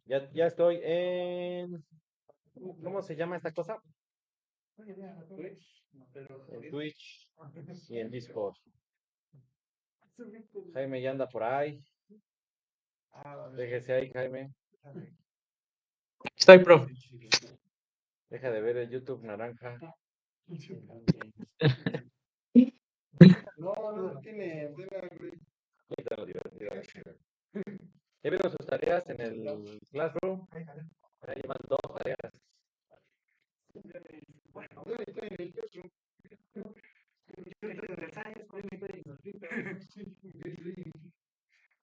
Ya estoy en. ¿Cómo se llama esta cosa? En Twitch y en Discord. Jaime ya anda por ahí. Déjese ahí, Jaime. Estoy, profe. Deja de ver el YouTube naranja. No, no tiene. Quítalo, divertido. ¿Ya vieron sus tareas en el Classroom? Ahí llevan dos tareas.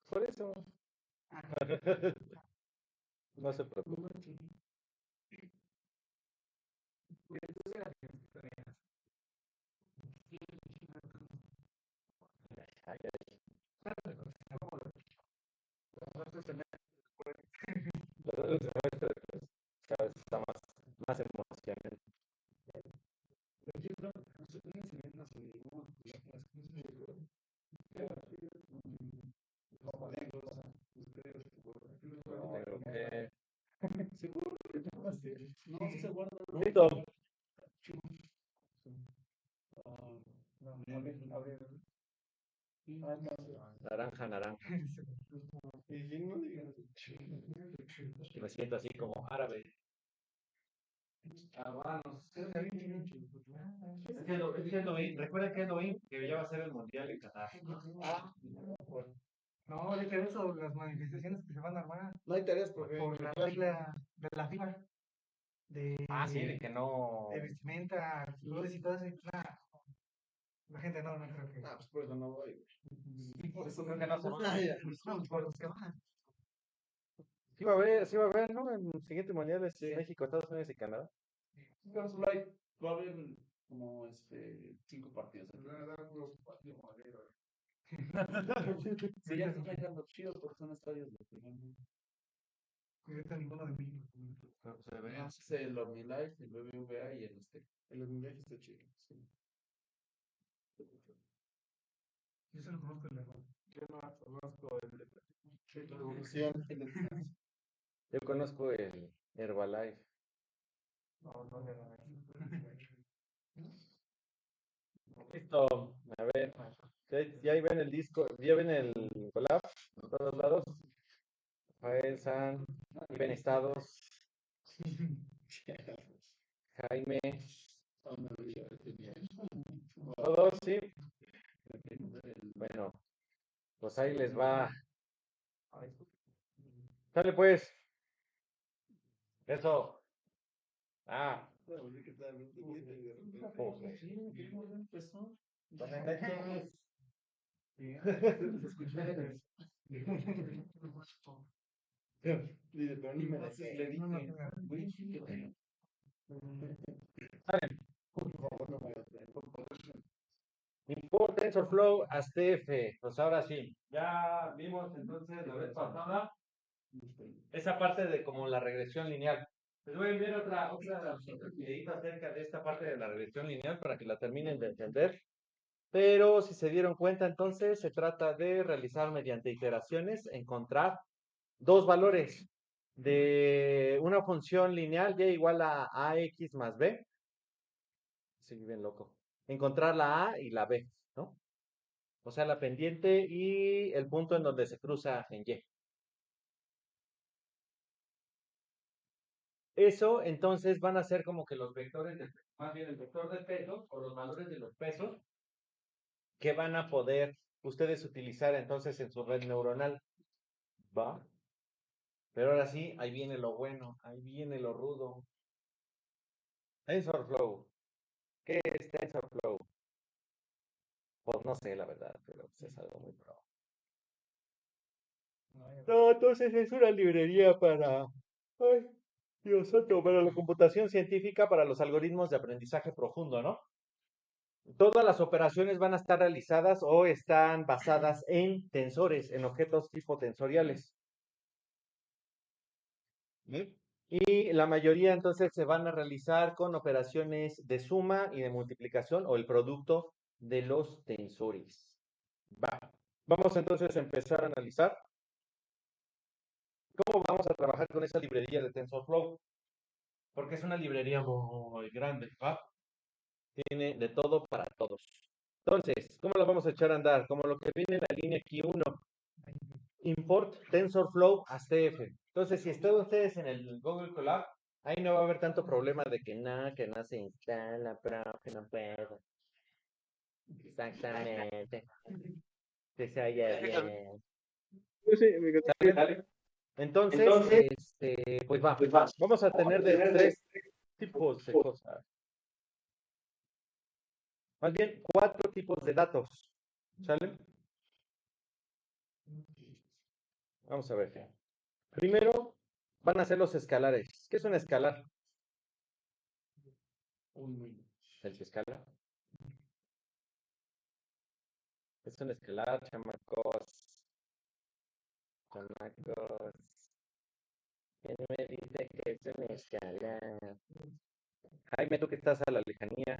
Por eso. No se preocupe. Ay, ay. Pero el semestre, pues, cada vez está más emocionante. Tengo que. Listo. Naranja, naranja. Me siento así como árabe. Recuerda que es Elohim, que ya va a ser el mundial en Qatar. No, deja de eso, las manifestaciones que se van a armar No hay tareas, profe. por la regla de la FIFA, Sí, de que no. de vestimenta, flores y todo eso. Nah, la gente no creo que. Ah, pues por eso no voy. Por eso creo que no se va. No, por los que van. Sí va a haber, ¿no? En el siguiente mundial es México, Estados Unidos y Canadá. Pero solo hay, va a haber como 5 partidos. Sí, ya se están quedando chidos porque son estadios de primer mundo. Ahorita ninguno de México. Se ve. Es el OmniLife, el BBVA y el Azteca. El OmniLife está chido. Sí. Yo solo conozco el error. Yo no conozco el de la evolución. Yo conozco el Herbalife. No, no le error. Listo. A ver. Ya ven el disco, ya ven el collab en todos lados. Rafael, San, y ven estados. Jaime, todos, sí. Bueno, pues ahí les va. Sale pues. Eso. Ah. Dice, pero ni me dejes, le dije. Import TensorFlow ASTF. Pues ahora sí. Ya vimos entonces la vez pasada esa parte de como la regresión lineal. Les voy a enviar otra videita acerca de esta parte de la regresión lineal para que la terminen de entender. Pero si se dieron cuenta, entonces se trata de realizar mediante iteraciones, encontrar dos valores de una función lineal y igual a ax más b. Sí, bien loco. Encontrar la a y la b, ¿no? O sea, la pendiente y el punto en donde se cruza en y. Eso entonces van a ser como que los vectores, más bien el vector de pesos o los valores de los pesos que van a poder ustedes utilizar entonces en su red neuronal. ¿Va? Pero ahora sí, ahí viene lo bueno, ahí viene lo rudo. TensorFlow. ¿Qué es TensorFlow? Pues no sé la verdad, pero pues es algo muy pro. No, entonces es una librería para. Ay, Dios santo, para la computación científica, para los algoritmos de aprendizaje profundo, ¿no? Todas las operaciones van a estar realizadas o están basadas en tensores, en objetos tipo tensoriales. Y la mayoría entonces se van a realizar con operaciones de suma y de multiplicación o el producto de los tensores. Va. Vamos entonces a empezar a analizar cómo vamos vamos a trabajar con esa librería de TensorFlow, porque es una librería muy grande, ¿va? Tiene de todo para todos. Entonces, ¿cómo lo vamos a echar a andar? Como lo que viene en la línea aquí 1, import TensorFlow a CF. Entonces, si están ustedes en el Google Colab, ahí no va a haber tanto problema de que no se instala, profe, no puedo. Exactamente. Que se oye bien. ¿Sale? Dale. Entonces, pues va. Vamos a tener de 3 tipos de cosas. Más bien, 4 tipos de datos. ¿Sale? Vamos a ver. Primero, van a ser los escalares. ¿Qué es un escalar? El que escala. Es un escalar, chamacos. Chamacos. ¿Quién me dice que es un escalar? Jaime, tú que estás a la lejanía.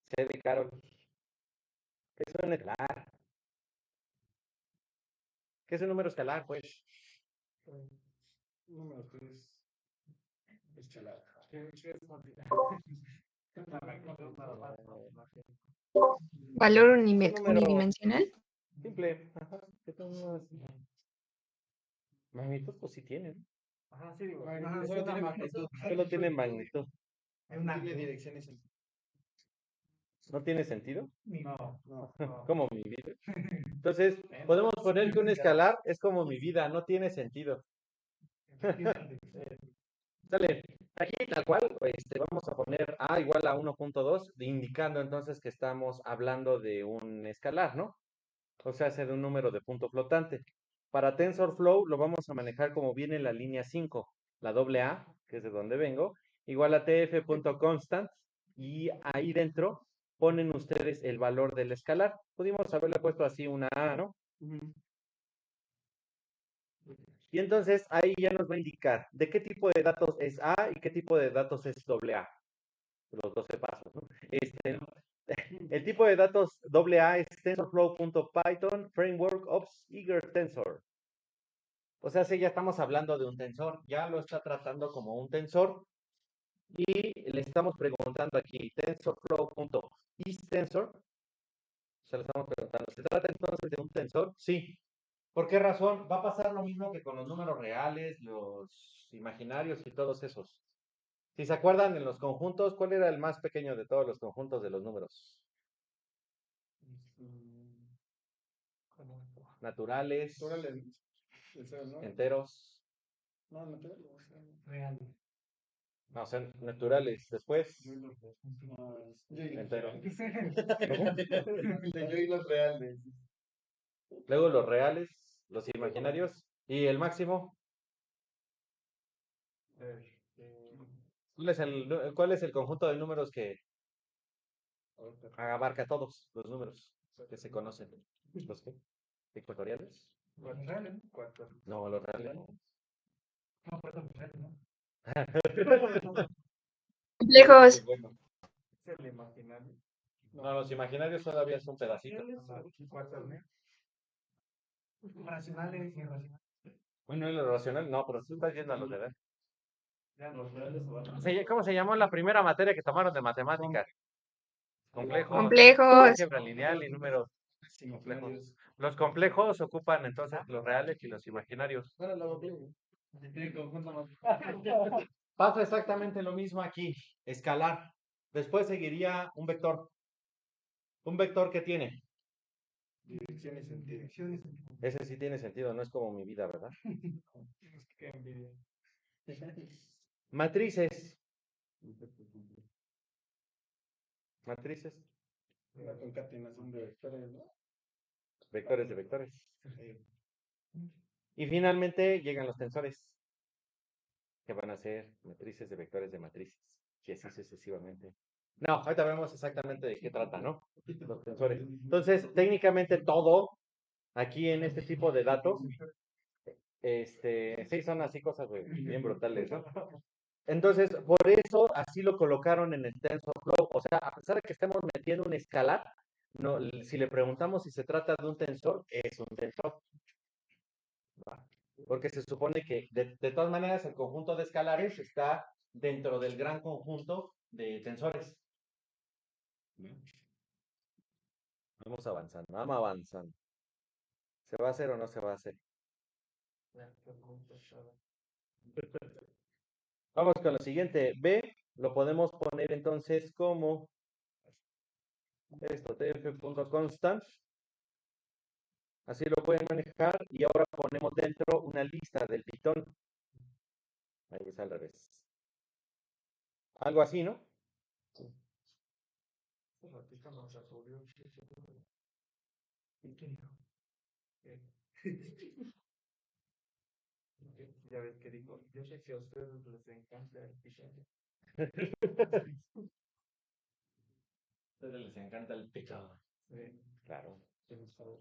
Cede, Carol. ¿Qué es un escalar? ¿Qué es un número escalar, pues? Número 3. Escalar. Valor Número unidimensional. simple. Ajá. ¿Qué son? Magnitud, pues sí tienen. Ajá, sí, digo. Magnitud, Ajá, solo es una tiene magnitud. Solo tienen magnitud. Es una Tiene direcciones. ¿No tiene sentido? No, No. no. Como mi vida. Entonces, podemos poner que un escalar es como mi vida, no tiene sentido. Dale, aquí tal cual, vamos a poner A igual a 1.2, indicando entonces que estamos hablando de un escalar, ¿no? O sea, de un número de punto flotante. Para TensorFlow lo vamos a manejar como viene la línea 5, la doble A, que es de donde vengo, igual a tf.constant, y ahí dentro ponen ustedes el valor del escalar. Pudimos haberle puesto así una A, ¿no? Y entonces ahí ya nos va a indicar de qué tipo de datos es A y qué tipo de datos es doble A. Los 12 pasos, ¿no? El tipo de datos doble A es TensorFlow.python Framework of Eager Tensor. O sea, si ya estamos hablando de un tensor, ya lo está tratando como un tensor y le estamos preguntando aquí TensorFlow.isTensor. Se lo estamos preguntando, ¿se trata entonces de un tensor? Sí. ¿Por qué razón? Va a pasar lo mismo que con los números reales, los imaginarios y todos esos. Si se acuerdan en los conjuntos, ¿cuál era el más pequeño de todos los conjuntos de los números? Naturales, enteros. No, natural. Real. No, o sea, naturales. Después, entero. Yo y los reales. Luego los reales, los imaginarios. ¿Y el máximo? ¿Cuál es el conjunto de números que abarca todos los números que se conocen? ¿Los qué? ¿Ecuatoriales? Real. No, los reales. No, perdón, real, ¿no? Complejos. Bueno, Es el imaginario. no, los imaginarios todavía son pedacitos. Racionales y irracionales. Bueno, ¿y lo racional? No, pero tú estás yendo a los de ver. Ya, los reales o algo. ¿Cómo se llamó la primera materia que tomaron de matemáticas? Complejos. Complejos. Álgebra lineal y números complejos. Los complejos ocupan entonces los reales y los imaginarios. Bueno, luego tiene conjunto más. Pasa exactamente lo mismo aquí, escalar. Después seguiría un vector. ¿Un vector qué tiene? Direcciones en Direcciones. Ese sí tiene sentido, no es como mi vida, ¿verdad? Qué envidia. Matrices. Matrices. Una concatenación de vectores, ¿no? Vectores de vectores. Y finalmente llegan los tensores, que van a ser matrices de vectores de matrices, y así sucesivamente. No, ahorita vemos exactamente de qué trata, ¿no? Los tensores. Entonces, técnicamente todo aquí en este tipo de datos, sí, son así cosas bien brutales, ¿no? Entonces, por eso así lo colocaron en el TensorFlow. O sea, a pesar de que estemos metiendo un escalar, no, si le preguntamos si se trata de un tensor, es un tensor. porque se supone que de todas maneras el conjunto de escalares está dentro del gran conjunto de tensores. Vamos avanzando, vamos avanzando. ¿Se va a hacer o no se va a hacer? Vamos con lo siguiente. B lo podemos poner entonces como esto, tf.constant. Así lo pueden manejar y ahora ponemos dentro una lista del Python. Ahí es al revés. Algo así, ¿no? Ya ves que digo, yo sé que a ustedes les encanta el pichón. A ustedes les encanta el Python. Sí, Claro. tienes todo.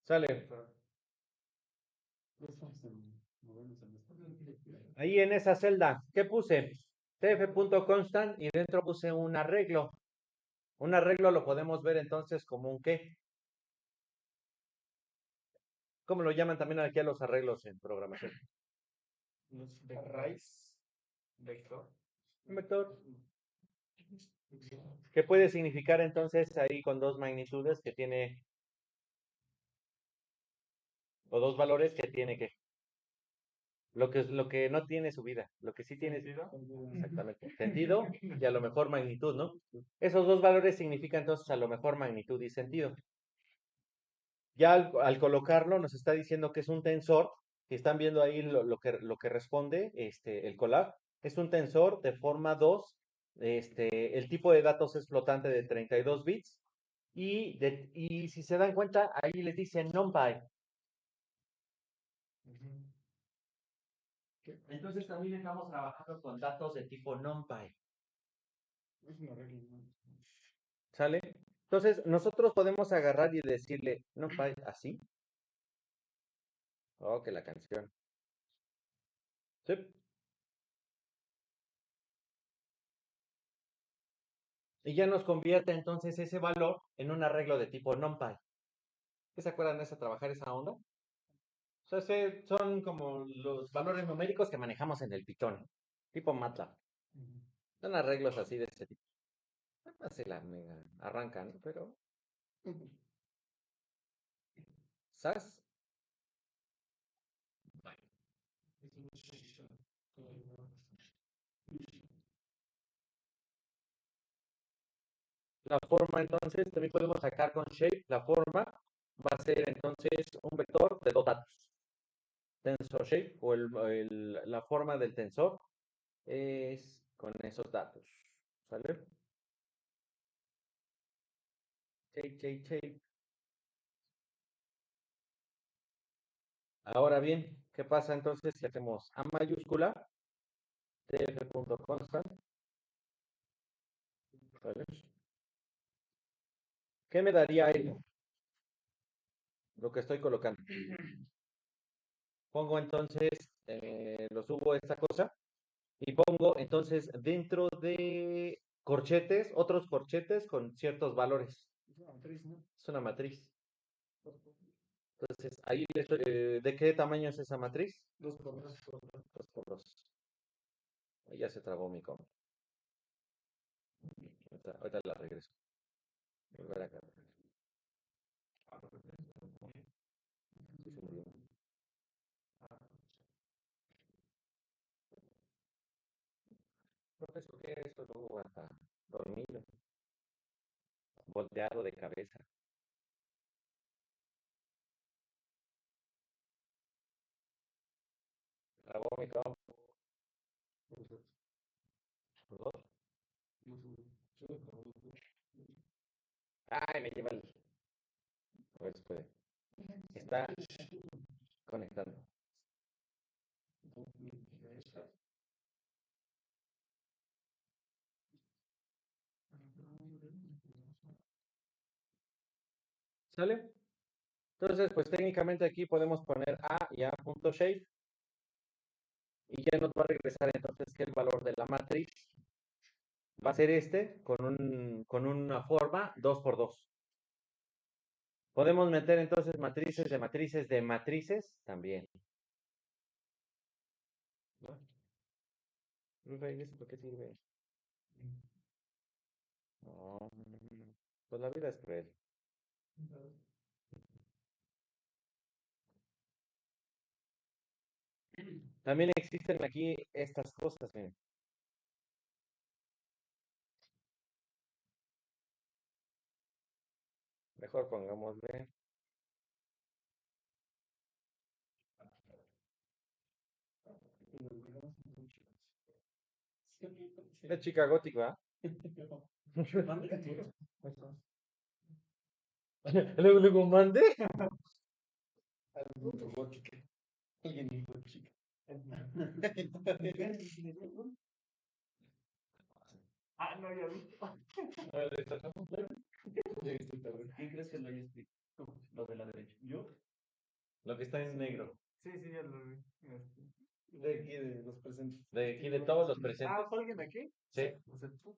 Sale. Ya estamos en noveno semestre. Ahí en esa celda, ¿qué puse? tf.constant y dentro puse un arreglo. Un arreglo lo podemos ver entonces como un qué. ¿Cómo lo llaman también aquí a los arreglos en programación? Los raíz, vector. Un vector. ¿Qué puede significar entonces ahí con dos magnitudes que tiene, o dos valores que tiene que? Lo que no tiene subida, lo que sí tiene exactamente sentido y a lo mejor magnitud, ¿no? Esos dos valores significan entonces a lo mejor magnitud y sentido. Ya al colocarlo nos está diciendo que es un tensor, que están viendo ahí lo que responde el collab, es un tensor de forma 2, el tipo de datos es flotante de 32 bits y si se dan cuenta ahí les dice NumPy. Entonces también estamos trabajando con datos de tipo NumPy. Es una regla, ¿no? ¿Sale? Entonces nosotros podemos agarrar y decirle NumPy así. Oh, que la canción. Sí. Y ya nos convierte entonces ese valor en un arreglo de tipo NumPy. ¿Qué se acuerdan de esa trabajar esa onda? O sea, son como los valores numéricos que manejamos en el Python, tipo MATLAB. Son arreglos así de ese tipo. No se la mega arrancan, pero ¿sabes? La forma entonces, también podemos sacar con shape, la forma va a ser entonces un vector de dos datos. Tensor shape o la forma del tensor es con esos datos. ¿Sale? Shape. Ahora bien, ¿qué pasa entonces si hacemos A mayúscula, tf.constant? ¿Sale? ¿Qué me daría ahí? Lo que estoy colocando. Pongo entonces, lo subo a esta cosa y pongo entonces dentro de corchetes, otros corchetes con ciertos valores. Es una matriz, ¿no? Es una matriz. Entonces, ahí, ¿de qué tamaño es esa matriz? 2 por 2. 2 por 2. Ahí ya se trabó mi compa. Ahorita la regreso. Volver a cargar. Sí, se murió. Profesor, ¿qué es eso? Luego hasta dormido, volteado de cabeza. Trabó mi compa. Los dos. Ay, me lleva el. A ver si puede. Está conectando. ¿Sale? Entonces, pues técnicamente aquí podemos poner A y A.shape y ya nos va a regresar entonces que el valor de la matriz va a ser con una forma 2 por 2. Podemos meter entonces matrices de matrices de matrices también. Profe, ¿y eso para qué sirve? No, pues la vida es cruel. También existen aquí estas cosas, miren. Mejor pongámosle. Es chica gótica. Luego mande. Alguien dijo chica. Ah, no, ya vi. ¿Quién crees que lo haya escrito? Lo de la derecha. ¿Yo? Lo que está en negro. Sí, sí, ya lo vi. De aquí, de los presentes. De aquí de todos los presentes. ¿fue alguien de aquí? Sí. O sea, tú.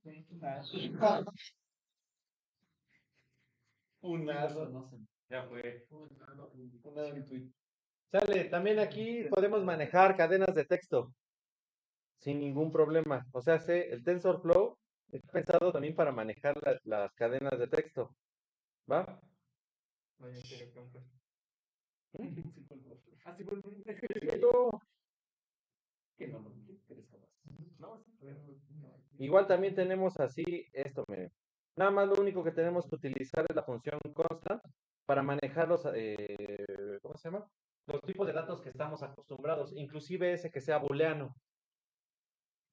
Un ado. Ya fue. Un ado en Twitter. Sale, también aquí podemos manejar cadenas de texto sin ningún problema. O sea, el TensorFlow es pensado también para manejar las cadenas de texto. ¿Va? No, ya sé, acá fue. Sí, fue el profe. Ah, sí, fue Que no lo eres capaz. No, sí, Igual también tenemos así esto, miren. Nada más lo único que tenemos que utilizar es la función constant para manejar los, ¿cómo se llama? Los tipos de datos que estamos acostumbrados, inclusive ese que sea booleano.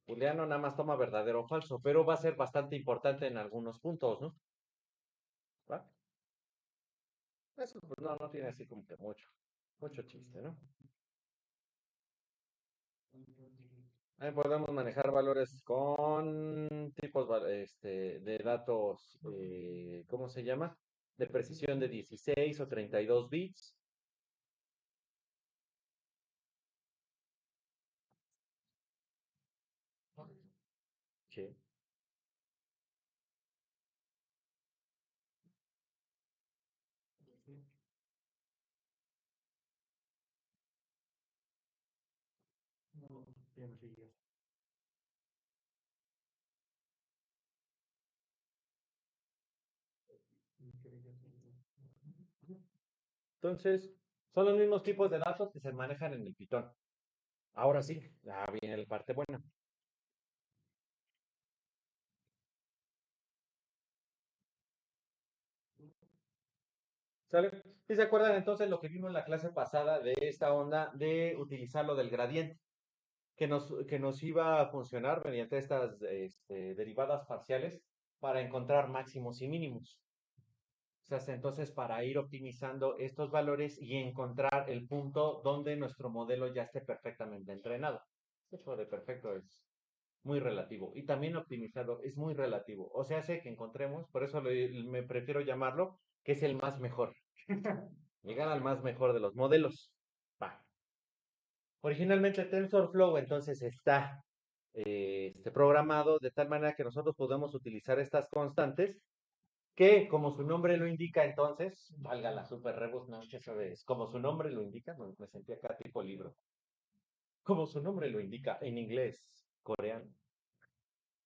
Booleano nada más toma verdadero o falso, pero va a ser bastante importante en algunos puntos, ¿no? ¿Va? Eso pues no tiene así como que mucho chiste, ¿no? Ahí podemos manejar valores con tipos de datos, ¿cómo se llama? De precisión de 16 o 32 bits. Sí. no, ya no sigues. Entonces, son los mismos tipos de datos que se manejan en el Python. Ahora sí, ya viene la parte buena. ¿Sale? ¿Sí se acuerdan entonces lo que vimos en la clase pasada de esta onda de utilizar lo del gradiente? Que nos iba a funcionar mediante estas derivadas parciales para encontrar máximos y mínimos. O sea, entonces para ir optimizando estos valores y encontrar el punto donde nuestro modelo ya esté perfectamente entrenado. Eso de perfecto es muy relativo. Y también optimizado es muy relativo. O sea, sé que encontremos, por eso me prefiero llamarlo, que es el más mejor. Llegar al más mejor de los modelos. Va. Originalmente TensorFlow entonces está programado de tal manera que nosotros podemos utilizar estas constantes que, como su nombre lo indica, entonces, valga la super rebusnancia, eso es, como su nombre lo indica, me sentí acá tipo libro, como su nombre lo indica, en inglés, coreano,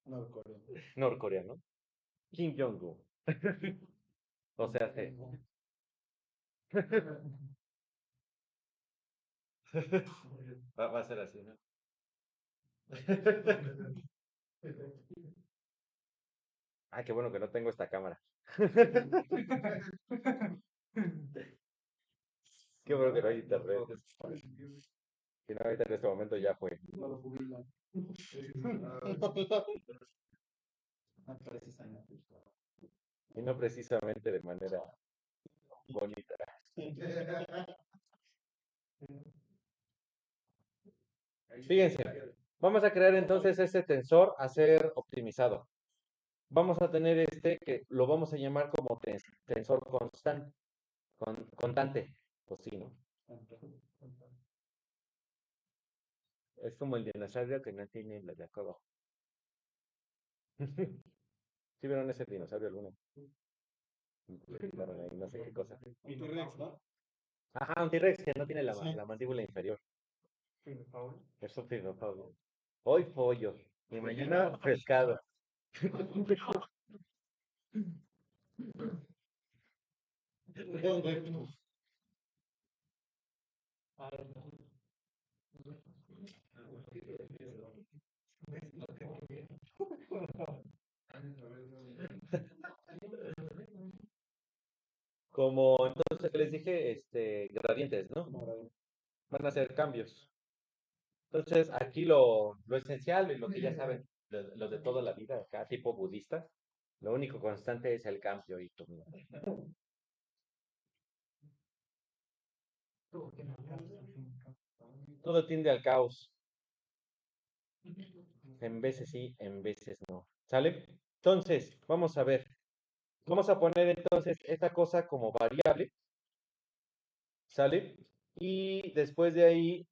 Norcoreano. norcoreano, Kim Jong-un. O sea, va a ser así, ¿no? Ah, qué bueno que no tengo esta cámara. Qué bueno que no hay internet. Si no, ahorita en este momento ya fue. No lo jubilan. No pareces años. Y no precisamente de manera bonita. Fíjense, vamos a crear entonces este tensor a ser optimizado. Vamos a tener este que lo vamos a llamar como tensor constante. Pues sí, ¿no? Es como el dinosaurio que no tiene la de acá abajo. ¿Sí vieron ese dinosaurio alguno? Le quitaron ahí no sé qué cosa. Y T-Rex, ¿no? Ajá, un T-Rex que no tiene la mandíbula inferior. Eso te Pablo. Hoy pollo y mañana pescado. Como entonces que les dije, gradientes, ¿no? Van a ser cambios. Entonces, aquí lo esencial y lo que ya saben, lo de toda la vida, acá tipo budista, lo único constante es el cambio y todo. Todo tiende al caos. En veces sí, en veces no. ¿Sale? Entonces, vamos a ver. Vamos a poner entonces esta cosa como variable, ¿sale? Y después de ahí,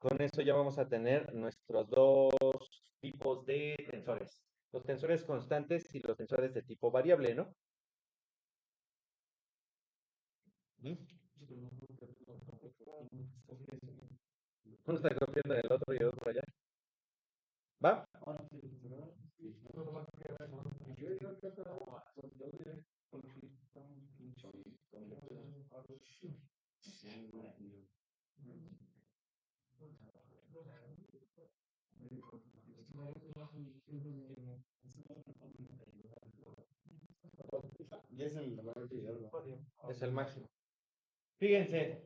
con eso ya vamos a tener nuestros dos tipos de tensores. Los tensores constantes y los tensores de tipo variable, ¿no? ¿Mm? Uno está copiando del otro y el otro allá. ¿Va? Ya es el valor que yo, ¿no? Es el máximo. Fíjense,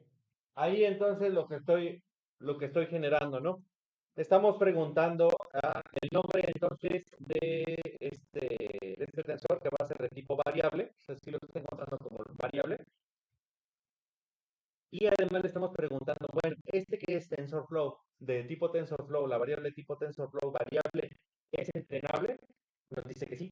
ahí entonces lo que estoy generando, ¿no? Estamos preguntando el nombre entonces de este tensor que va a ser de tipo variable, o sea, si lo estoy encontrando como variable, y además le estamos preguntando, bueno, este que es TensorFlow, de tipo TensorFlow, la variable tipo TensorFlow variable, ¿es entrenable? Nos dice que sí.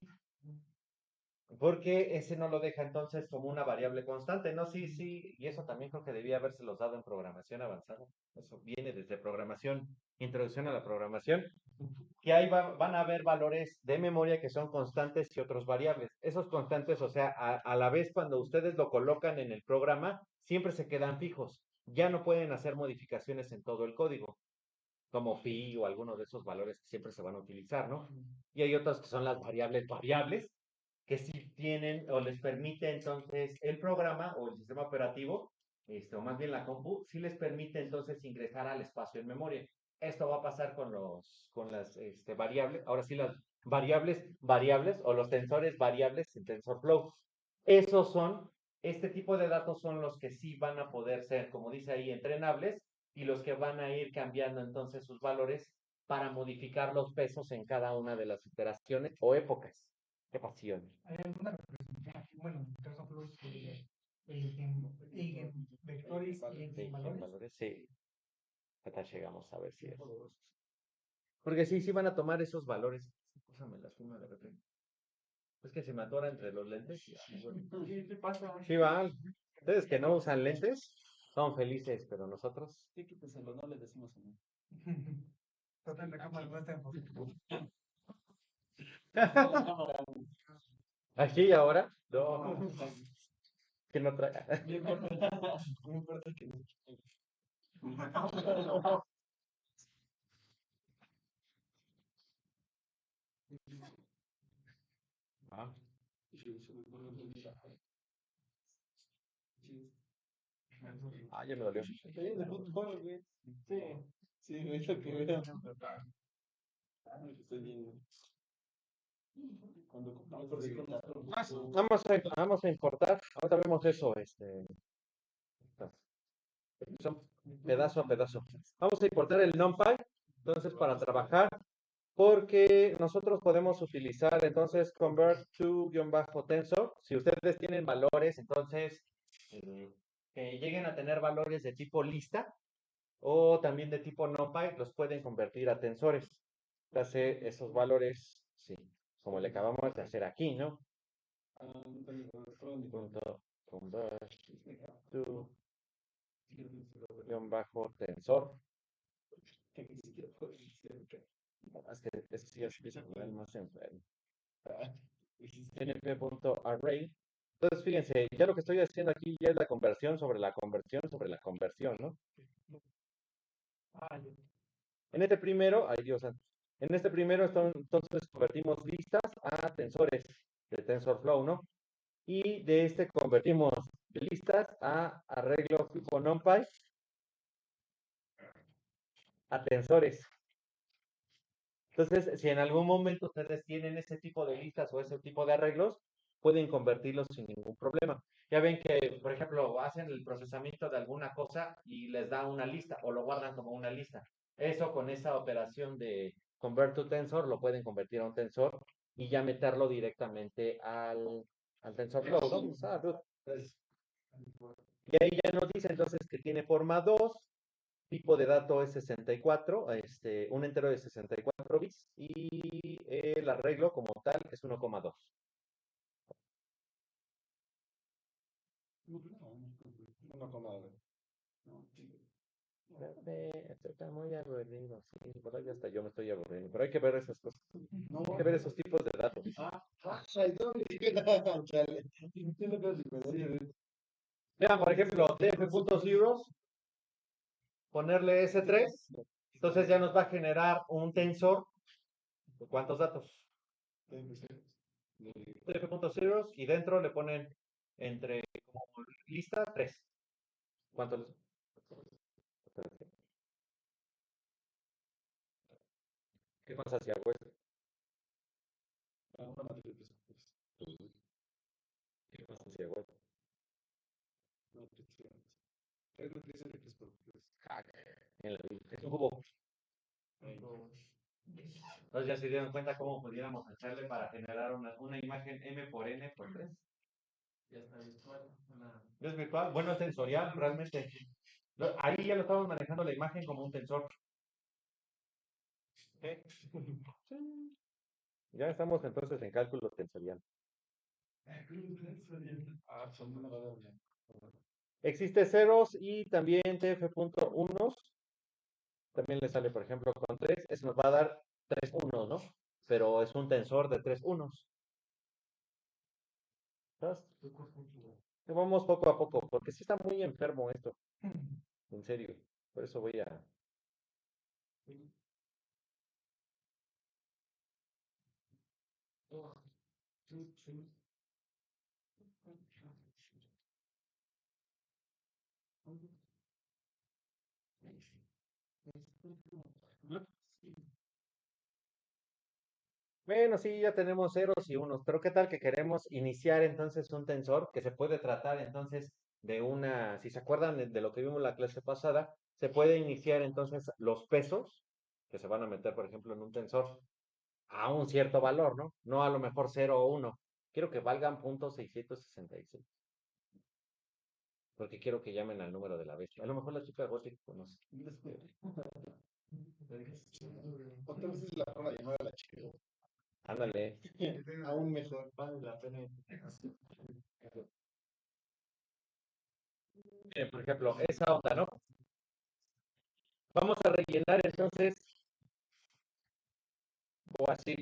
Porque ese no lo deja entonces como una variable constante, ¿no? Sí, sí, y eso también creo que debía habérselos dado en programación avanzada. Eso viene desde programación, introducción a la programación, que ahí van a haber valores de memoria que son constantes y otros variables. Esos constantes, o sea, a la vez cuando ustedes lo colocan en el programa, siempre se quedan fijos. Ya no pueden hacer modificaciones en todo el código, como pi o alguno de esos valores que siempre se van a utilizar, ¿no? Y hay otras que son las variables que sí tienen o les permite entonces el programa o el sistema operativo, o más bien la compu, sí les permite entonces ingresar al espacio en memoria. Esto va a pasar con las variables, ahora sí las variables o los tensores variables en TensorFlow. Esos son, este tipo de datos son los que sí van a poder ser, como dice ahí, entrenables y los que van a ir cambiando entonces sus valores para modificar los pesos en cada una de las iteraciones o épocas. Qué pasión. Hay alguna representación, bueno, en caso de eigenvectores y Sí, en eigenvalores. valores, sí. Ahorita llegamos a ver si es. Porque sí, sí van a tomar esos valores. Pásame la suma de repente. Es que se me atora entre los lentes. ¿Qué te pasa? Sí, van. Ustedes que no usan lentes son felices, pero nosotros. Sí, quítaselo, no le decimos a mí. Total, la cámara no está enfocada. Aquí y ahora, no, que no trae. No importa, no importa que no. Ah, ya me dolió. Estoy en el fútbol, güey. Sí, sí, güey, lo que veo. Estoy viendo. Cuando compramos por ahí con Vamos a importar. Ahora vemos eso, son pedazo a pedazo. Vamos a importar el NumPy, entonces, para trabajar, porque nosotros podemos utilizar, entonces, convert to-tensor. Si ustedes tienen valores, entonces, que lleguen a tener valores de tipo lista o también de tipo NumPy, los pueden convertir a tensores. Hace esos valores, sí, como le acabamos de hacer aquí, ¿no? Punto convert to tensor. Es que sí, es que se poner más enfermo. np.array. Entonces, fíjense, ya lo que estoy haciendo aquí ya es la conversión sobre la conversión sobre la conversión, ¿no? En este primero, ay Dios santo, en este primero entonces convertimos listas a tensores de TensorFlow, ¿no? Y de este convertimos de listas a arreglo tipo NumPy a tensores. Entonces, si en algún momento ustedes tienen ese tipo de listas o ese tipo de arreglos, pueden convertirlos sin ningún problema. Ya ven que, por ejemplo, hacen el procesamiento de alguna cosa y les da una lista o lo guardan como una lista. Eso con esa operación de convert to tensor lo pueden convertir a un tensor y ya meterlo directamente al TensorFlow, ¿no? Y ahí ya nos dice entonces que tiene forma 2. Tipo de dato es 64, un entero de 64 bits y el arreglo como tal es 1,2. Está muy aburrido, sí, por ahí hasta yo me estoy aburriendo, pero hay que ver esas cosas, hay que ver esos tipos de datos. Vean, por ejemplo, df.zeros, ponerle S3, entonces ya nos va a generar un tensor de cuántos datos. df.zeros y dentro le ponen entre como lista 3. ¿Cuántos? ¿Qué pasa si hago esto? ¿Qué pasa si hago esto? Es un cubo. Entonces ya se dieron cuenta cómo pudiéramos hacerle para generar una imagen M por N por 3. Ya está virtual. ¿Es virtual? Bueno, es tensorial, realmente. Ahí ya lo estamos manejando la imagen como un tensor. ¿Eh? Ya estamos entonces en cálculo tensorial. Existe ceros y también tf.1. También le sale, por ejemplo, con 3. Eso nos va a dar 3 unos, ¿no? Pero es un tensor de 3 unos. ¿Sabes? Vamos poco a poco, porque sí está muy enfermo esto. En serio. Por eso voy a... Bueno, sí, ya tenemos ceros y unos, pero ¿qué tal que queremos iniciar entonces un tensor que se puede tratar entonces de una, si se acuerdan de lo que vimos la clase pasada, se puede iniciar entonces los pesos que se van a meter, por ejemplo, en un tensor a un cierto valor, ¿no? No a lo mejor 0 o 1. Quiero que valgan .666, porque quiero que llamen al número de la bestia. A lo mejor la chica Gothic conoce. Otra vez es la forma de llamar a la chica. Ándale. Aún mejor, vale la pena. Por ejemplo, esa onda, ¿no? Vamos a rellenar entonces, o así.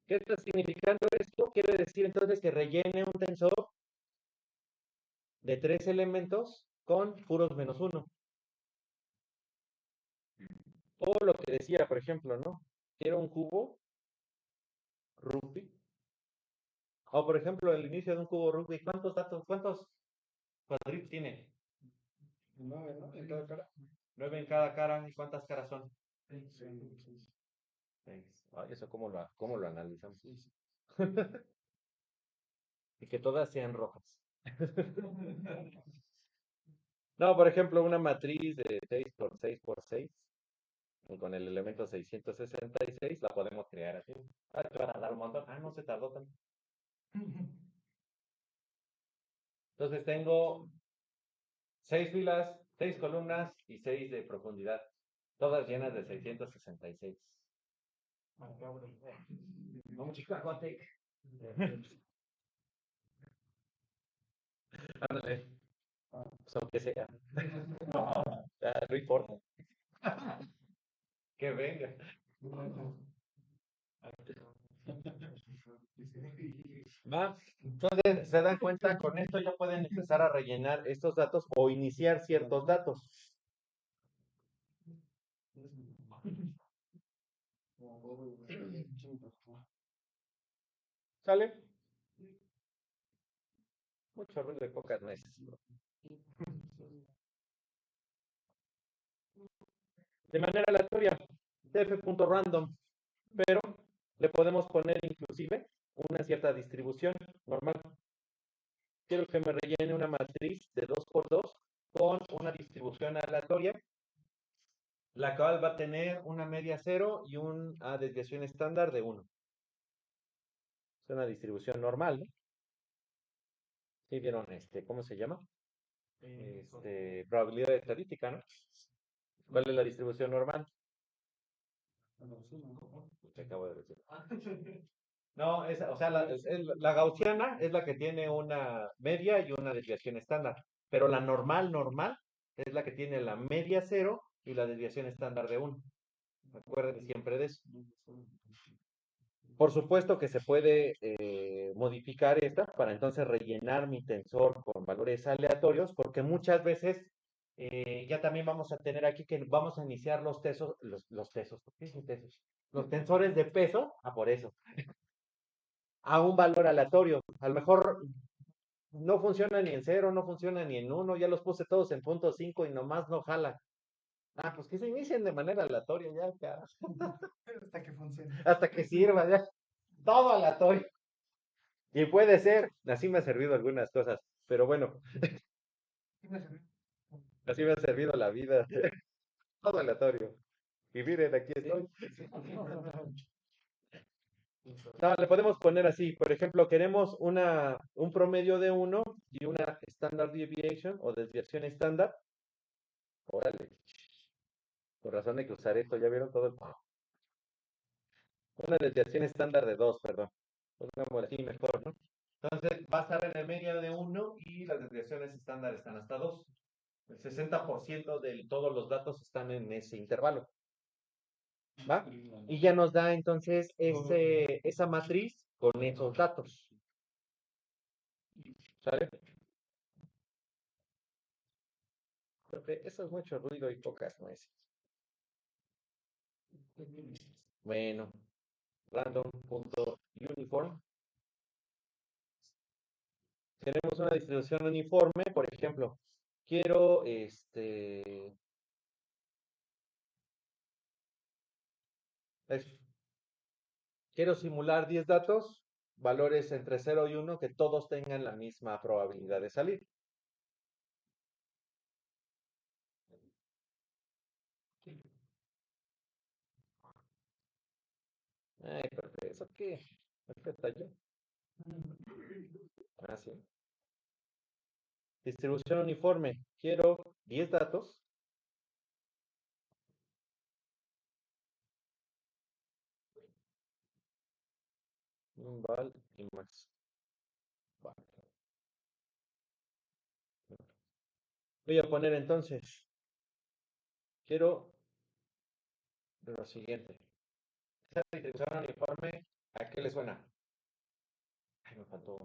¿Qué está significando esto? Quiere decir entonces que rellene un tensor de 3 elementos con puros menos 1. O lo que decía, por ejemplo, ¿no? Quiero un cubo Rubik. O por ejemplo, el inicio de un cubo Rubik. ¿Cuántos cuadritos tiene? 9, ¿no? En cada cara. 9 en cada cara. ¿Y cuántas caras son? 6. 6. Ay, eso cómo lo analizamos. Y que todas sean rojas. No, por ejemplo, una matriz de 6 por 6 por 6, y con el elemento 666 la podemos crear así. Te van a dar un montón. No se tardó tanto. Entonces tengo 6 filas, 6 columnas y 6 de profundidad, todas llenas de 666. Vamos, chica, Gothic. Ándale. Pues aunque sea. No importa. Que venga. ¿Va? Entonces, se dan cuenta, con esto ya pueden empezar a rellenar estos datos o iniciar ciertos datos. ¿Sale? Mucho ruido de pocas nueces. De manera aleatoria, tf.random, pero le podemos poner inclusive una cierta distribución normal. Quiero que me rellene una matriz de 2x2 con una distribución aleatoria, la cual va a tener una media 0 y una desviación estándar de 1. Es una distribución normal, ¿no? ¿Sí vieron cómo se llama? Probabilidad estadística, ¿no? ¿Cuál es la distribución normal? Te acabo de decir. No, o sea, la gaussiana es la que tiene una media y una desviación estándar, pero la normal es la que tiene la media 0 y la desviación estándar de 1. Acuérdense siempre de eso. Por supuesto que se puede modificar esta para entonces rellenar mi tensor con valores aleatorios, porque muchas veces ya también vamos a tener aquí que vamos a iniciar los tesos, los tesos, ¿por qué dicen tesos? Los tensores de peso, por eso, a un valor aleatorio. A lo mejor no funciona ni en 0, no funciona ni en 1, ya los puse todos en punto 5 y nomás no jala. Pues que se inicien de manera aleatoria ya. Hasta que funcione. Hasta que sirva ya. Todo aleatorio. Y puede ser, así me ha servido algunas cosas, pero bueno, así me ha servido la vida. Todo aleatorio. Y miren, aquí estoy. No, le podemos poner así, por ejemplo, queremos un promedio de 1 y una standard deviation o desviación estándar. Órale, por razón hay que usar esto, ya vieron todo el... Una desviación estándar de 2, perdón. Pongámoslo así mejor, ¿no? Entonces va a estar en el medio de 1 y las desviaciones estándar están hasta 2. El 60% de todos los datos están en ese intervalo. ¿Va? Y ya nos da entonces esa matriz con esos datos. ¿Sale? Creo que eso es mucho ruido y pocas nueces. Bueno, random.uniform. Tenemos una distribución uniforme, por ejemplo, quiero quiero simular 10 datos, valores entre 0 y 1, que todos tengan la misma probabilidad de salir. Ay, perfecto. ¿Eso qué? ¿Qué está yo? Ah, sí. Distribución uniforme. Quiero 10 datos. Val y más. Vale. Voy a poner entonces, quiero lo siguiente. Esa distribución uniforme, ¿a qué le suena? Ay, me faltó.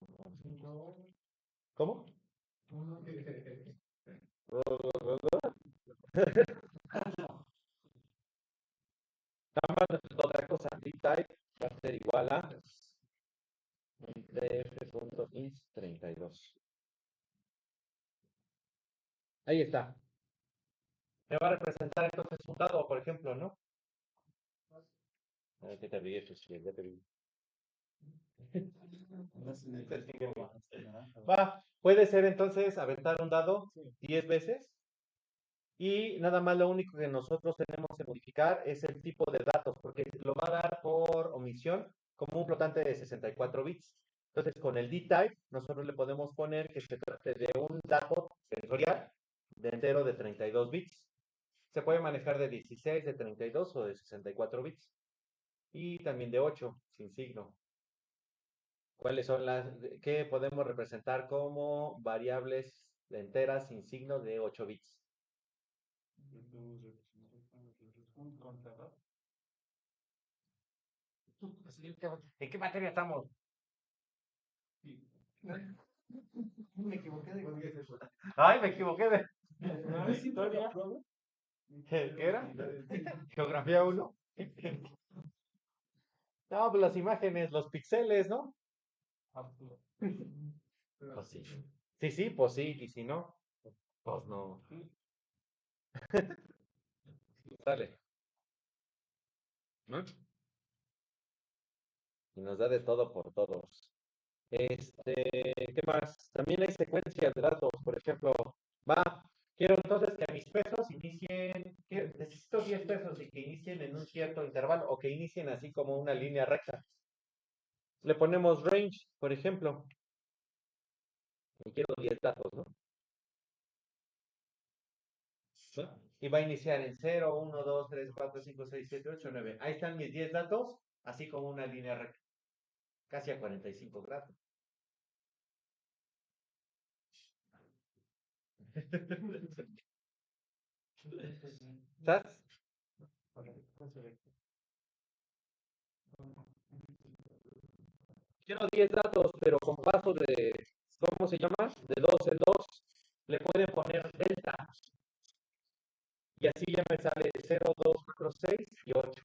¿Cómo? Otra cosa, dtype va a ser igual a df.int32. Ahí está. Me va a representar entonces un dado, por ejemplo, ¿no? ¿Qué te ríes, Cecilia? Ya te vi. Va, puede ser entonces aventar un dado 10 veces y nada más lo único que nosotros tenemos que modificar es el tipo de datos, porque lo va a dar por omisión como un flotante de 64 bits. Entonces, con el dtype, nosotros le podemos poner que se trate de un dato sensorial de entero de 32 bits. Se puede manejar de 16, de 32 o de 64 bits. Y también de 8, sin signo. ¿Cuáles son qué podemos representar como variables enteras sin signo de 8 bits? ¿En qué materia estamos? Me equivoqué de Ay, me equivoqué de. ¿No es historia? ¿Qué era? Geografía uno. No, pues las imágenes, los píxeles, ¿no? Pues sí. Sí, sí, pues sí. Y si no, pues no. Sale. ¿No? Y nos da de todo por todos. ¿Qué más? También hay secuencias de datos, por ejemplo, va, quiero entonces que mis pesos inicien, necesito 10 pesos y que inicien en un cierto intervalo o que inicien así como una línea recta. Le ponemos range, por ejemplo, y quiero 10 datos, ¿no? ¿Sí? Y va a iniciar en 0, 1, 2, 3, 4, 5, 6, 7, 8, 9. Ahí están mis 10 datos, así como una línea recta, casi a 45 grados. ¿Sabes? Quiero 10 datos, pero con paso de, ¿cómo se llama? De 2 en 2. Le pueden poner delta. Y así ya me sale 0, 2, 4, 6 y 8.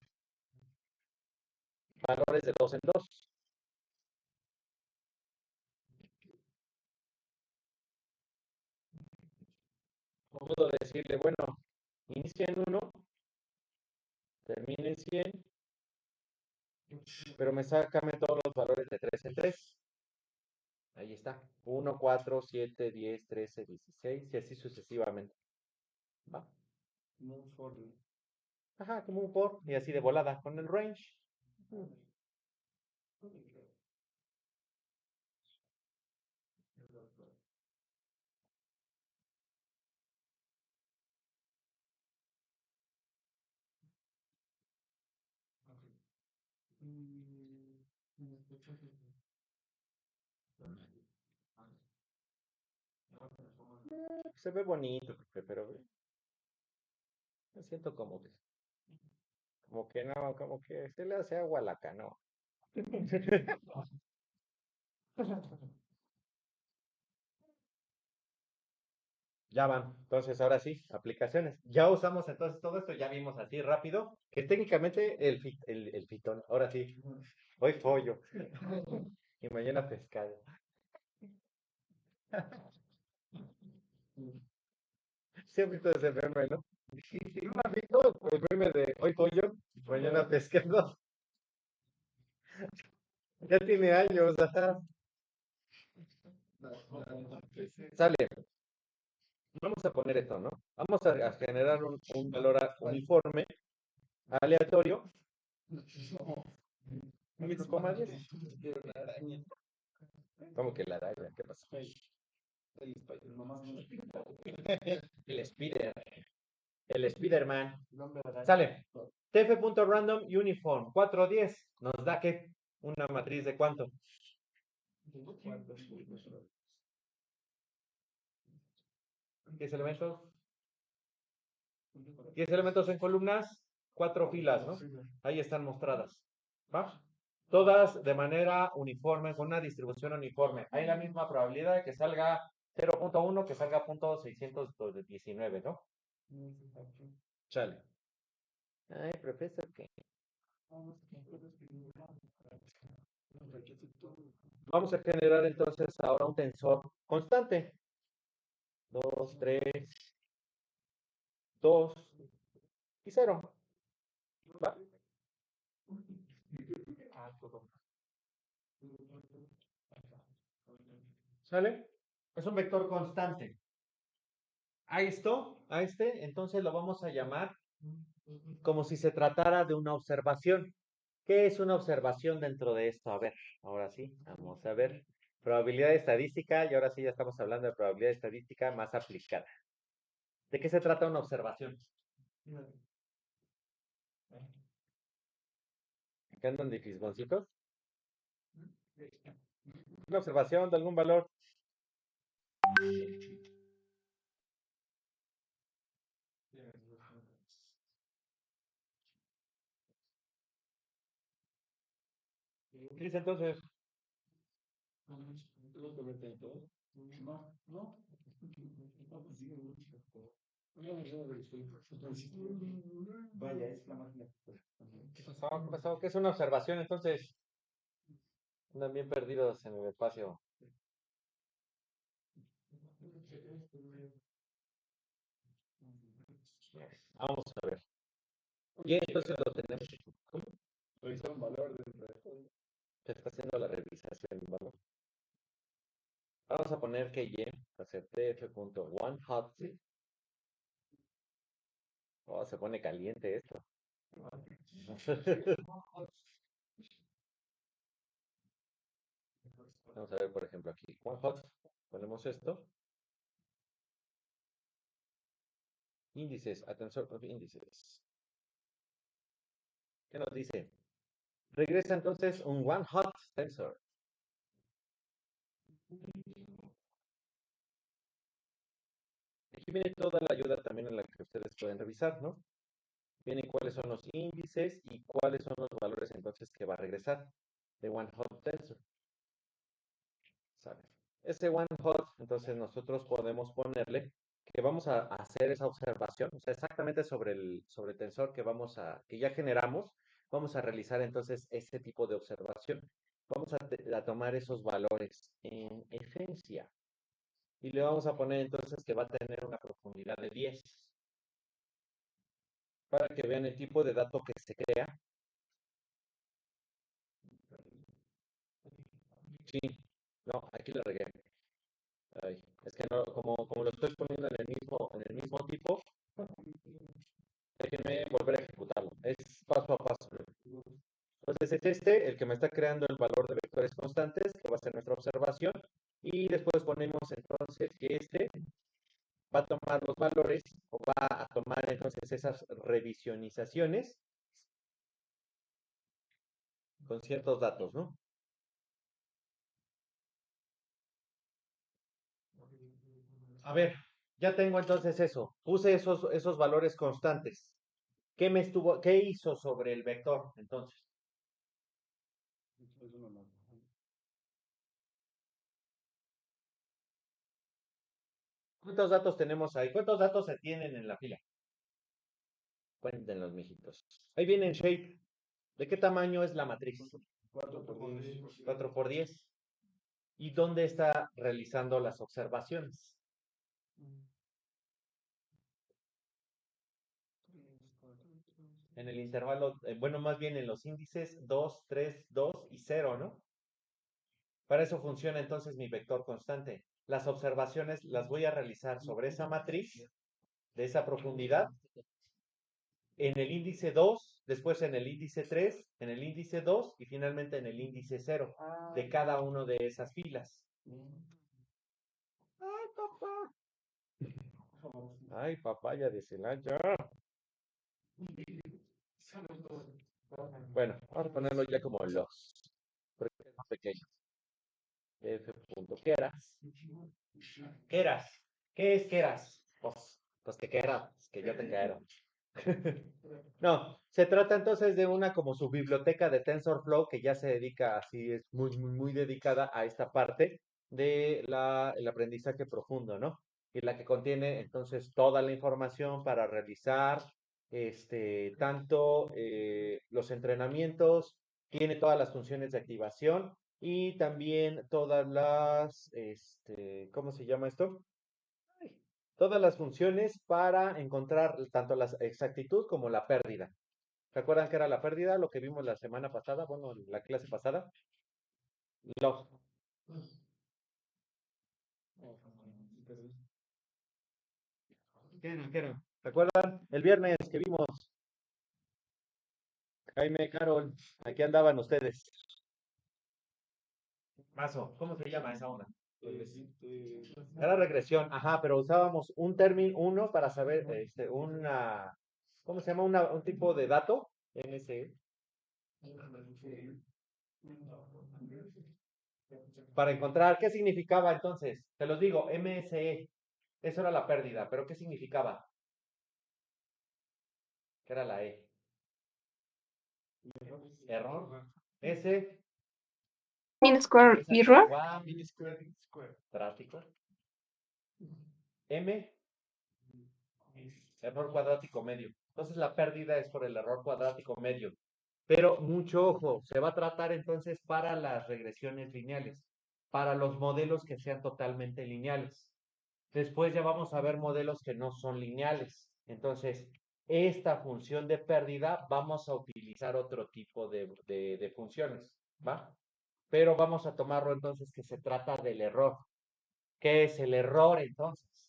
Valores de 2 en 2. Puedo decirle, bueno, inicia en 1, termine en 100, pero me sácame todos los valores de 3 en 3. Ahí está. 1, 4, 7, 10, 13, 16 y así sucesivamente. ¿Va? No, for. Ajá, como un for y así de volada con el range. Se ve bonito, pero me siento como que no, como que se le hace agua a la canoa. Ya van. Entonces, ahora sí, aplicaciones. Ya usamos entonces todo esto, ya vimos así rápido, que técnicamente el fitón, ahora sí, hoy pollo y mañana pescado. Siempre todo ese meme, ¿no? ¿No has visto el meme de hoy pollo, mañana pescado? Ya tiene años, ajá. Sale. Vamos a poner esto, ¿no? Vamos a generar un valor uniforme, aleatorio, 10,10. ¿Cómo que la araña? ¿Qué pasa? El Spider, nomás no. El Spider, el Spiderman. Sale. tf.random uniform 410 nos da que una matriz de cuánto? 10 elementos. 10 elementos en columnas, 4 filas, ¿no? Ahí están mostradas. ¿Va? Todas de manera uniforme, con una distribución uniforme. Hay la misma probabilidad de que salga 0.1 que salga .619, ¿no? Chale. Ay, profesor, ¿qué? Vamos a generar entonces ahora un tensor constante. 2, 3, 2 y 0. ¿Va? ¿Sale? Es un vector constante. A este, entonces lo vamos a llamar como si se tratara de una observación. ¿Qué es una observación dentro de esto? A ver, ahora sí, vamos a ver. Probabilidad estadística, y ahora sí ya estamos hablando de probabilidad estadística más aplicada. ¿De qué se trata una observación? ¿Qué andan de fisgoncitos? Una observación de algún valor. ¿Qué dice entonces? No, no. Vaya, es la máquina. ¿Qué pasó? ¿Qué pasó? ¿Qué es una observación? Entonces, andan bien perdidos en el espacio. Vamos a ver. Y entonces lo tenemos. ¿Cómo? Revisar un valor dentro de Se está haciendo la revisación, ¿vale? Vamos a poner que y va a ser tf.onehot. Oh, se pone caliente esto. Vamos a ver, por ejemplo, aquí. OneHot. Ponemos esto. Índices. Atención, índices. ¿Qué nos dice? Regresa entonces un OneHot tensor. Aquí viene toda la ayuda también en la que ustedes pueden revisar, ¿no? Vienen cuáles son los índices y cuáles son los valores entonces que va a regresar de OneHot tensor. ¿Sale? Ese OneHot, entonces nosotros podemos ponerle que vamos a hacer esa observación, o sea, exactamente sobre el tensor que ya generamos, vamos a realizar entonces ese tipo de observación. Vamos a tomar esos valores en esencia y le vamos a poner entonces que va a tener una profundidad de 10 para que vean el tipo de dato que se crea. Sí, no, aquí le regué. Ay, es que no, como lo estoy poniendo en el mismo tipo, déjenme volver a ejecutarlo. Es paso a paso. Entonces es este el que me está creando el valor de vectores constantes, que va a ser nuestra observación. Y después ponemos entonces que este va a tomar los valores o va a tomar entonces esas revisionizaciones con ciertos datos, ¿no? A ver, ya tengo entonces eso. Puse esos valores constantes. ¿Qué hizo sobre el vector entonces? eso no, no. ¿Cuántos datos tenemos ahí? ¿Cuántos datos se tienen en la fila? Cuéntenlos, mijitos. Ahí viene en shape. ¿De qué tamaño es la matriz? 4 por 10. 4 por 10. ¿Y dónde está realizando las observaciones? En el intervalo, bueno, más bien en los índices 2, 3, 2 y 0, ¿no? Para eso funciona entonces mi vector constante. Las observaciones las voy a realizar sobre esa matriz de esa profundidad en el índice 2, después en el índice 3, en el índice 2 y finalmente en el índice 0 de cada uno de esas filas. ¡Ay, papá! ¡Ay, papaya de Celaya! Bueno, vamos a ponerlo ya como los, porque es más pequeño. F.Keras. Keras. ¿Qué es Keras? Pues que Keras, que ya te caeron. No, se trata entonces de una como su biblioteca de TensorFlow que ya se dedica, así es muy dedicada a esta parte de el aprendizaje profundo, ¿no? Y la que contiene entonces toda la información para realizar tanto los entrenamientos, tiene todas las funciones de activación y también todas ¿cómo se llama esto? Todas las funciones para encontrar tanto la exactitud como la pérdida. ¿Se acuerdan que era la pérdida? Lo que vimos la semana pasada, bueno, la clase pasada. Log. ¿Qué era? ¿Se acuerdan? El viernes que vimos Jaime, Carol, aquí andaban ustedes. Mazo, ¿cómo se llama esa onda? Era regresión, ajá, pero usábamos un término, uno para saber, ¿cómo se llama? Un tipo de dato, MSE, para encontrar qué significaba entonces. Te los digo, MSE, eso era la pérdida, pero ¿qué significaba? ¿Qué era la E? Error. S, Mean square Exacto. error. One mean square cuadrático. M, error cuadrático medio. Entonces la pérdida es por el error cuadrático medio. Pero mucho ojo, se va a tratar entonces para las regresiones lineales, para los modelos que sean totalmente lineales. Después ya vamos a ver modelos que no son lineales. Entonces, esta función de pérdida vamos a utilizar otro tipo de funciones, ¿va? Pero vamos a tomarlo entonces que se trata del error. ¿Qué es el error entonces?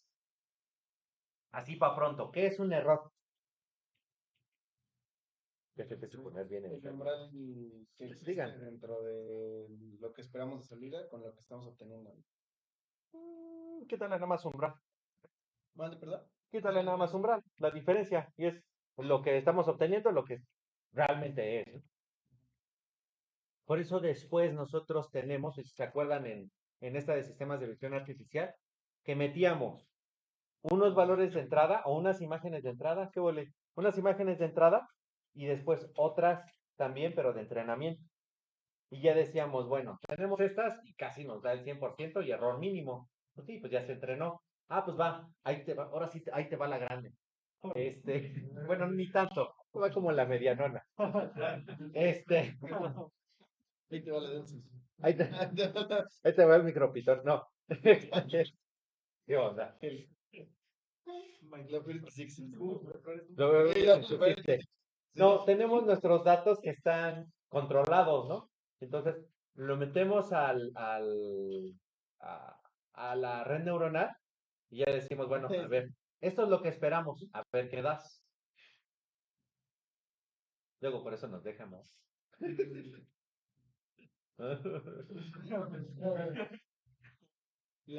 Así para pronto, ¿qué es un error? Déjate suponer bien el El ejemplo. umbral que existe Digan. dentro de lo que esperamos de salida con lo que estamos obteniendo. Quítale nada más umbral. ¿Vale, perdón? Quítale nada más umbral. La diferencia, y es lo que estamos obteniendo, lo que realmente es. Por eso después nosotros tenemos, si se acuerdan en esta de sistemas de visión artificial, que metíamos unos valores de entrada o unas imágenes de entrada, ¿qué vole? Unas imágenes de entrada y después otras también, pero de entrenamiento. Y ya decíamos, bueno, tenemos estas y casi nos da el 100% y error mínimo. Pues sí, pues ya se entrenó. Ah, pues va, ahí te va, ahora sí, ahí te va la grande. Bueno, ni tanto, va como la medianona. Este, Ahí te va la densa. ahí te, ahí te va el micropitón, no. ¿Qué onda? No, tenemos nuestros datos que están controlados, ¿no? Entonces, lo metemos a la red neuronal y ya decimos, bueno, a ver, esto es lo que esperamos, a ver qué das. Luego por eso nos dejamos. Y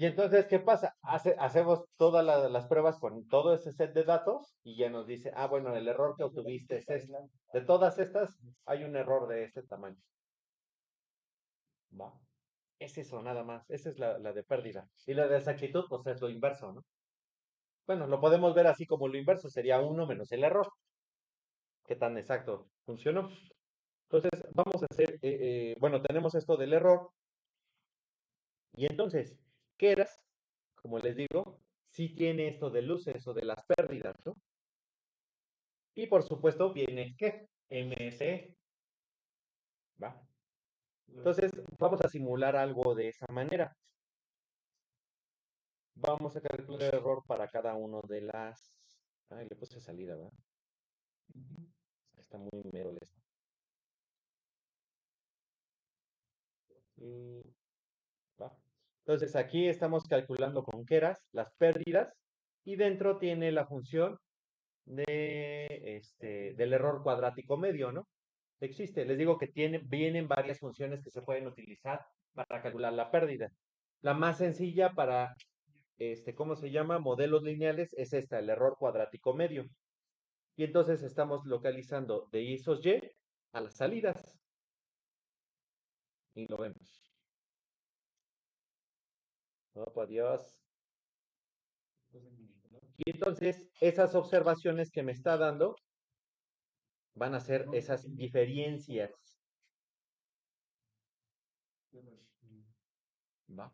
entonces, ¿qué pasa? Hacemos todas las pruebas con todo ese set de datos y ya nos dice, ah, bueno, el error que obtuviste es este. De todas estas, hay un error de este tamaño. ¿Va? Es eso, nada más. Esa es la de pérdida. Y la de exactitud, pues es lo inverso, ¿no? Bueno, lo podemos ver así como lo inverso, sería uno menos el error. ¿Qué tan exacto funcionó? Entonces, vamos a hacer, bueno, tenemos esto del error. Y entonces, Keras, como les digo, sí tiene esto de luces o de las pérdidas, ¿no? Y por supuesto viene, ¿qué? MSE, ¿va? Entonces, vamos a simular algo de esa manera. Vamos a calcular el error para cada uno de las... Ay, le puse salida, ¿verdad? Está muy mero esto. Y va. Entonces, aquí estamos calculando con Keras las pérdidas y dentro tiene la función del error cuadrático medio, ¿no? Existe, les digo que vienen varias funciones que se pueden utilizar para calcular la pérdida. La más sencilla para, ¿cómo se llama? Modelos lineales es esta, el error cuadrático medio. Y entonces estamos localizando de esos Y a las salidas. Y lo vemos. Oh, por Dios. Y entonces, esas observaciones que me está dando van a ser esas diferencias. ¿Va?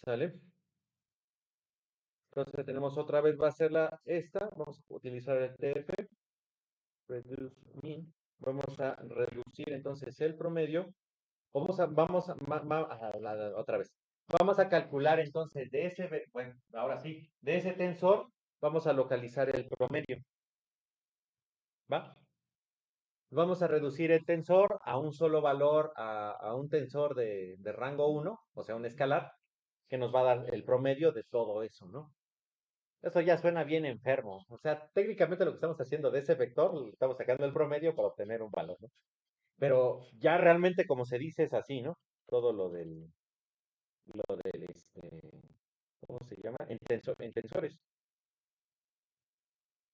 ¿Sale? Entonces tenemos otra vez, va a ser esta. Vamos a utilizar el TF, reduce mean. Vamos a reducir entonces el promedio. Otra vez. Vamos a calcular entonces de ese, bueno, ahora sí, de ese tensor, vamos a localizar el promedio. ¿Va? Vamos a reducir el tensor a un solo valor, a un tensor de rango 1, o sea, un escalar, que nos va a dar el promedio de todo eso, ¿no? Eso ya suena bien enfermo. O sea, técnicamente lo que estamos haciendo de ese vector, estamos sacando el promedio para obtener un valor, ¿no? Pero ya realmente, como se dice, es así, ¿no? Todo lo del, ¿cómo se llama? En tensores.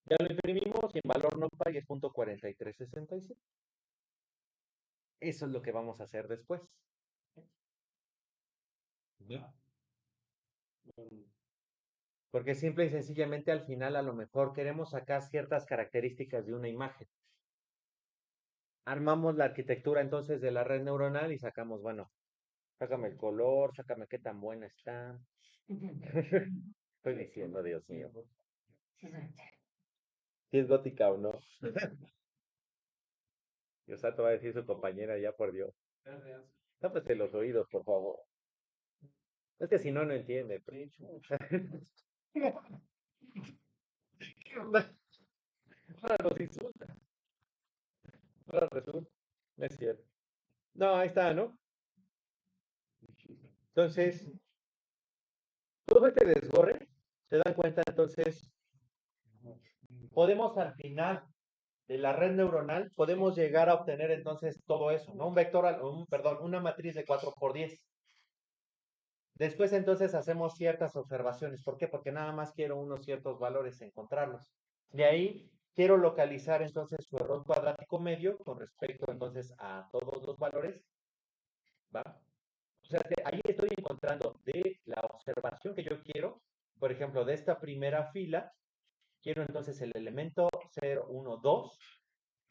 Ya lo imprimimos y en valor NumPy es 0.4367. Eso es lo que vamos a hacer después. ¿Ya? Porque simple y sencillamente al final a lo mejor queremos sacar ciertas características de una imagen. Armamos la arquitectura entonces de la red neuronal y sacamos, bueno, sácame el color, sácame qué tan buena está. Estoy diciendo, Dios mío, si es gótica o no. Y Osato va a decir su compañera, ya por Dios. Tápate los oídos, por favor. Es que si no, no entiende. Ahora nos insulta. Ahora resulta. No es cierto. No, ahí está, ¿no? Entonces, todo este desborre, se dan cuenta, entonces, podemos al final de la red neuronal, podemos llegar a obtener entonces todo eso, ¿no? Un vector, perdón, una matriz de 4 por 10. Después entonces hacemos ciertas observaciones. ¿Por qué? Porque nada más quiero unos ciertos valores, encontrarlos. De ahí quiero localizar entonces su error cuadrático medio con respecto entonces a todos los valores, ¿va? O sea, ahí estoy encontrando de la observación que yo quiero, por ejemplo, de esta primera fila, quiero entonces el elemento 0, 1, 2.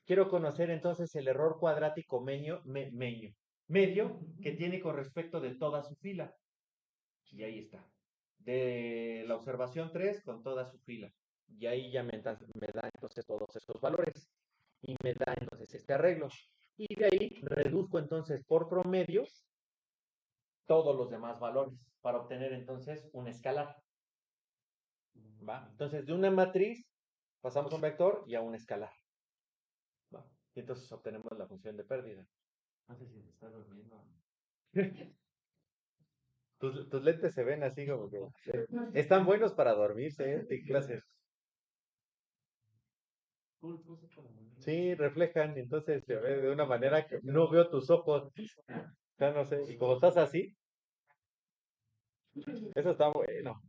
Quiero conocer entonces el error cuadrático medio que tiene con respecto de toda su fila. Y ahí está. De la observación 3 con toda su fila. Y ahí ya me da entonces todos estos valores. Y me da entonces este arreglo. Y de ahí reduzco entonces por promedios todos los demás valores para obtener entonces un escalar. ¿Va? Entonces de una matriz pasamos a un vector y a un escalar. ¿Va? Y entonces obtenemos la función de pérdida. No sé si te estás durmiendo. Tus lentes se ven así como que están buenos para dormirse, ¿eh? De clases. Sí, reflejan, entonces se ve de una manera que no veo tus ojos. Ya no sé. Y como estás así, eso está bueno.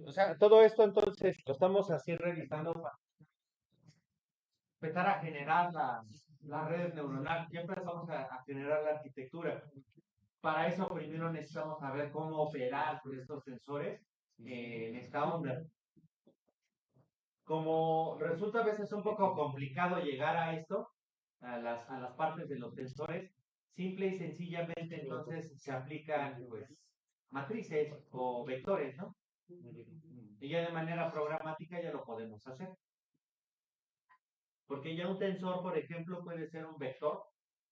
O sea, todo esto entonces lo estamos así revisando para empezar a generar la red neuronal. Ya empezamos a generar la arquitectura. Para eso primero necesitamos saber cómo operar con estos sensores en esta onda. Como resulta a veces un poco complicado llegar a esto, a las partes de los sensores, simple y sencillamente entonces se aplican pues matrices o vectores, ¿no? Y ya de manera programática ya lo podemos hacer. Porque ya un tensor, por ejemplo, puede ser un vector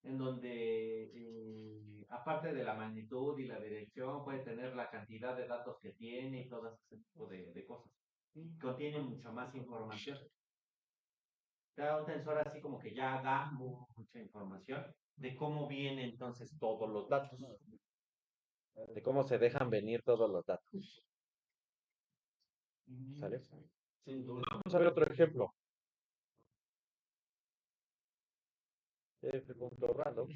en donde, aparte de la magnitud y la dirección, puede tener la cantidad de datos que tiene y todo ese tipo de cosas. Contiene mucha más información. Da un tensor así como que ya da mucha información de cómo vienen entonces todos los datos, de cómo se dejan venir todos los datos. ¿Sale? Vamos a ver otro ejemplo. F.random.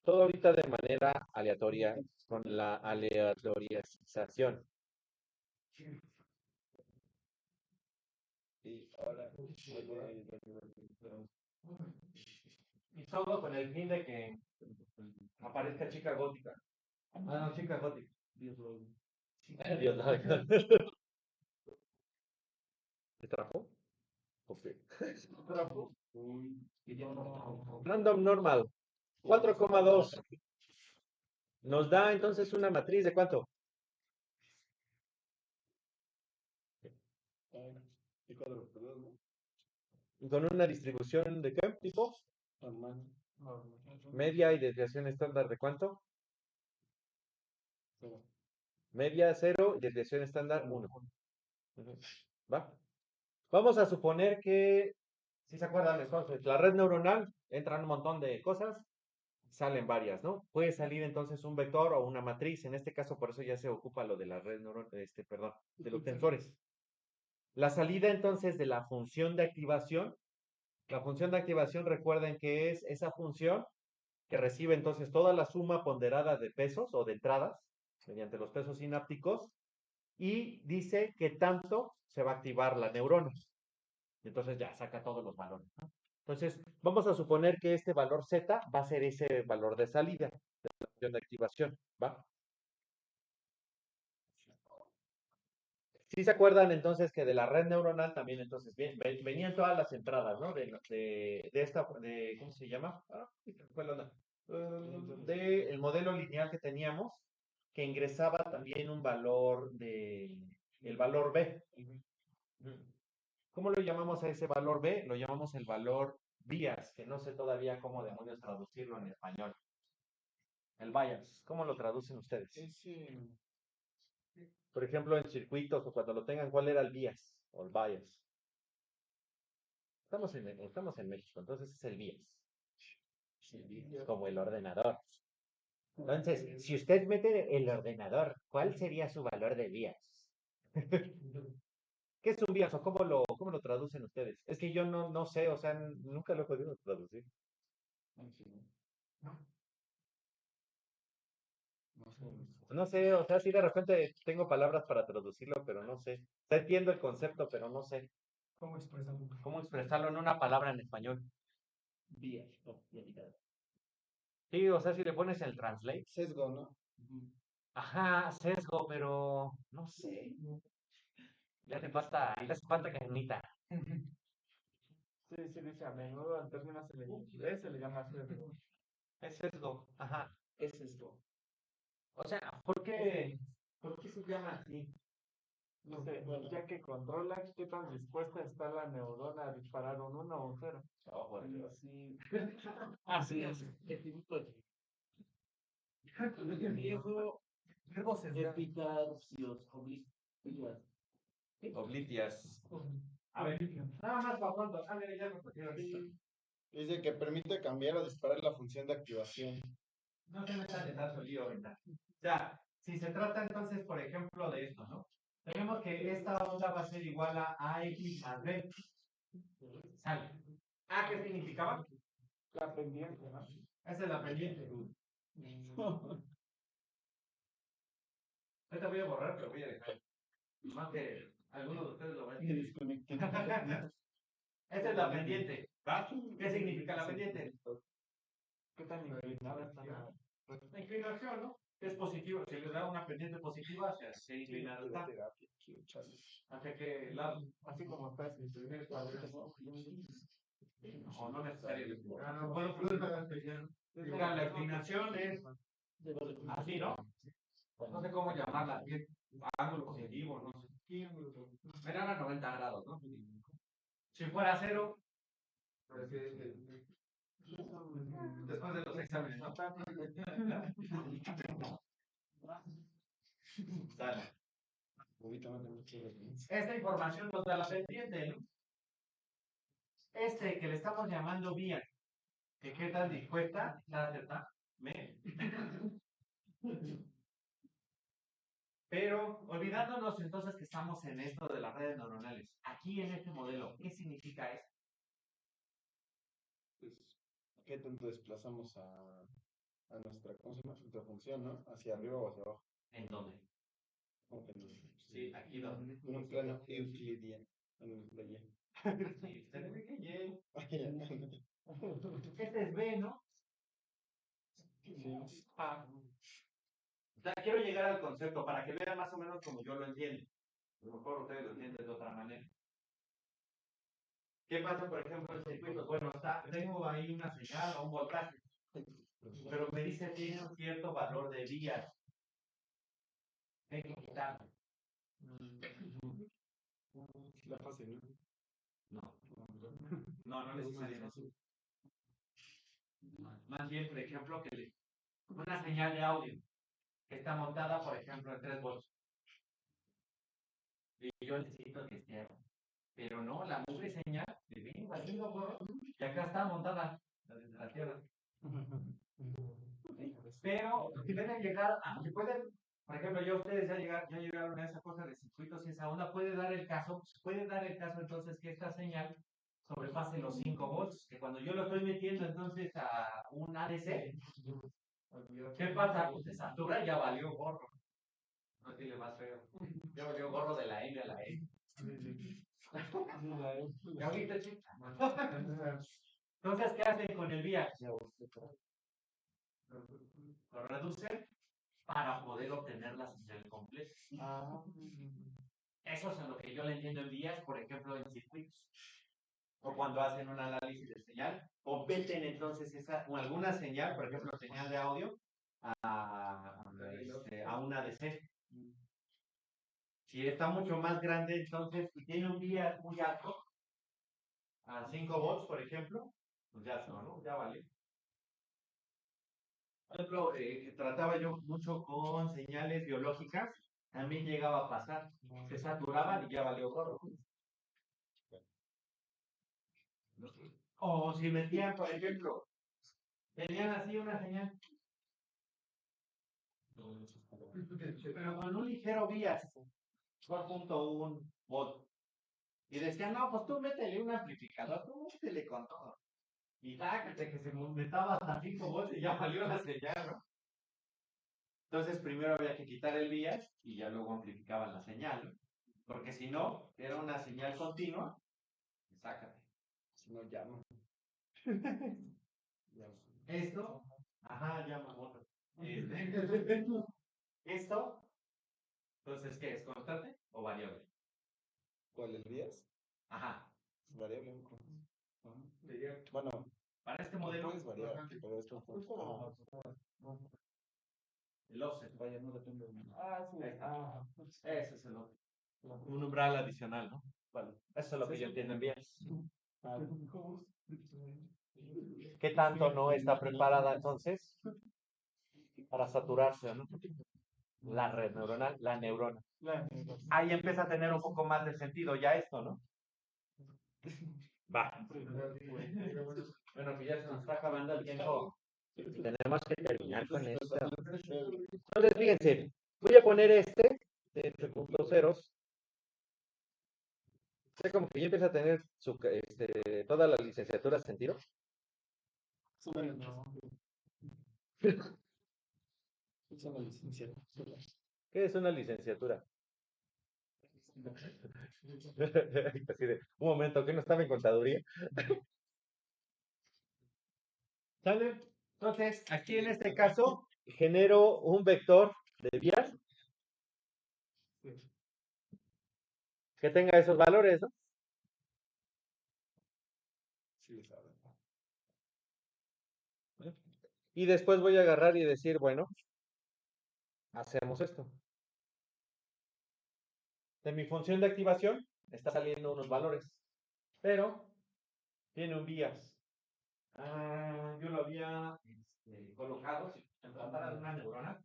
Todo ahorita de manera aleatoria con la aleatorización. Y ahora, y todo con el fin de que aparezca chica gótica. Ah, no, chica gótica. Dios lo ¿Te trajo? Ok. Trajo. Random normal. 4,2. Nos da entonces una matriz de ¿cuánto? Con una distribución de ¿qué tipo? Media y desviación estándar de ¿cuánto? Media 0 y desviación estándar 1. ¿Va? Vamos a suponer que, si se acuerdan, entonces, la red neuronal entran un montón de cosas, salen varias, ¿no? Puede salir entonces un vector o una matriz, en este caso por eso ya se ocupa lo de la red neuronal, perdón, de los tensores. La salida entonces de la función de activación recuerden que es esa función que recibe entonces toda la suma ponderada de pesos o de entradas mediante los pesos sinápticos y dice que tanto se va a activar la neurona. Entonces ya saca todos los valores, ¿no? Entonces, vamos a suponer que este valor Z va a ser ese valor de salida de la función de activación, ¿va? ¿Sí se acuerdan entonces que de la red neuronal también entonces venían todas las entradas, ¿no? De esta, ¿cómo se llama? ¿Cuál es la onda? De el modelo lineal que teníamos, que ingresaba también un valor el valor B. Ujú. ¿Cómo lo llamamos a ese valor B? Lo llamamos el valor bias, que no sé todavía cómo demonios traducirlo en español. El bias, ¿cómo lo traducen ustedes? Por ejemplo, en circuitos o cuando lo tengan, ¿cuál era el bias o el bias? Estamos en México, entonces es el bias, como el ordenador. Entonces, si usted mete el ordenador, ¿cuál sería su valor de bias? ¿Qué es un bias o cómo lo traducen ustedes? Es que yo no sé, o sea, nunca lo he podido traducir. No sé, o sea, sí de repente tengo palabras para traducirlo, pero no sé. O sea, entiendo el concepto, pero no sé ¿Cómo expresarlo? cómo expresarlo en una palabra en español. Sí, o sea, si le pones el translate. Sesgo, ¿no? Ajá, sesgo, pero no sé. Le hace falta carnita. Sí, sí, dice a menudo en términos se le llama sesgo. Es sesgo, ajá. Es sesgo. O sea, ¿por qué se llama así? Dice, ya que controla qué tan dispuesta está la neurona a disparar un 1 o un 0. Oh, por Dios. Así, Así es. Viejo, verbo sesgar. Oblitias. A ver, nada más para pronto. Ah, mira, ya me pusieron listo. dice que permite cambiar o disparar la función de activación. No se metan en tanto lío ahorita. O sea, si se trata entonces, por ejemplo, de esto, ¿no? Tenemos que esta onda va a ser igual a AX más B. Sale. ¿A qué significaba? La pendiente, ¿no? Esa es la pendiente. Ahorita voy a borrar, pero voy a dejar. Más que algunos de ustedes lo ven. Esta es la pendiente. ¿Va? ¿Qué significa la pendiente? ¿Qué tan inclinada está la... La inclinación, ¿no? Es positivo. Si le da una pendiente positiva, se inclinada está. ¿Hacia qué lado? Así como está en el primer cuadrito, ¿no? O no necesariamente. Bueno, la inclinación es así, ¿no? No sé cómo llamarla. Ángulo positivo, no sé. Era a 90 grados, ¿no? Si fuera cero, pues, después de los exámenes, ¿no? Sale. Esta información nos da la pendiente, ¿no? Que le estamos llamando vía, que qué tan dispuesta está, ¿verdad? Pero olvidándonos entonces que estamos en esto de las redes neuronales, aquí en este modelo, ¿qué significa esto? Pues, ¿qué tanto desplazamos a nuestra, ¿cómo se llama? Nuestra función, ¿no? Hacia arriba o hacia abajo. ¿En dónde? Como que no. Sí, aquí donde. En un plano euclidiano. En un plano. Sí, se ve que Y. Sí. Este es B, ¿no? Ah. O sea, quiero llegar al concepto para que vean más o menos como yo lo entiendo. A lo mejor ustedes lo entienden de otra manera. ¿Qué pasa, por ejemplo, en circuitos? Bueno, tengo ahí una señal o un voltaje, pero me dice que tiene un cierto valor de vías. Tengo que quitarlo. La fase, ¿no? No necesariamente. Más bien, por ejemplo, que una señal de audio que está montada, por ejemplo, en 3 volts. Y yo necesito que esté. Pero no, la mugre señal de bien valiendo gorro, y acá está montada desde la Tierra. Pero si pueden llegar a, si pueden, por ejemplo, ustedes ya llegaron a esa cosa de circuitos y esa onda, puede dar el caso entonces que esta señal sobrepase los 5 volts, que cuando yo lo estoy metiendo entonces a un ADC, ¿qué pasa? Pues se satura y ya valió gorro. No tiene más feo. Ya valió gorro de la M a la E. ¿Ya viste, chica? Entonces, ¿qué hacen con el vía? Lo reducen para poder obtener la señal completa. Eso es en lo que yo le entiendo en vías, por ejemplo, en circuitos. O cuando hacen un análisis de señal, competen entonces o alguna señal, por ejemplo, señal de audio, a una DC. Si está mucho más grande, entonces, si tiene un vía muy alto, a 5 volts, por ejemplo, pues ya ¿no? Ya vale. Por ejemplo, trataba yo mucho con señales biológicas, también llegaba a pasar, se saturaban y ya valió todo. O si metían, por ejemplo, tenían así una señal, pero con un ligero vías, 4.1 volt. Y decían, no, pues tú métele un amplificador, tú métele con todo. Y sácate que se metaba hasta 5 volts y ya valió la señal, ¿no? Entonces primero había que quitar el vías y ya luego amplificaban la señal, ¿no? Porque si no, era una señal continua, sácate. Si no llama. Esto, ajá, llama otro. Esto, entonces, ¿qué es? ¿Constante o variable? ¿Cuál el 10? Ajá. Variable. Bueno, Para este modelo, puedes variar, pero esto el offset. vaya, no depende de mí. Ese es el offset. Un umbral adicional, ¿no? Vale. Eso es lo que yo entiendo bien. ¿Cómo? ¿Qué tanto no está preparada entonces para saturarse, ¿no? La red neuronal, la neurona. Ahí empieza a tener un poco más de sentido ya esto, ¿no? Va. Bueno, que ya se nos está acabando el tiempo. Tenemos que terminar con esto. Entonces, fíjense, voy a poner este de 8.0. Ya como que ya empieza a tener toda la licenciatura sentido. Es una licenciatura. ¿Qué es una licenciatura? Así de, un momento, ¿qué no estaba en contaduría? ¿Sale? Entonces, aquí en este caso, genero un vector de vías que tenga esos valores, ¿no? Sí, le sabe. Y después voy a agarrar y decir, bueno, hacemos esto. De mi función de activación está saliendo unos valores, pero tiene un vías. Yo lo había colocado, si se tratara de una neurona.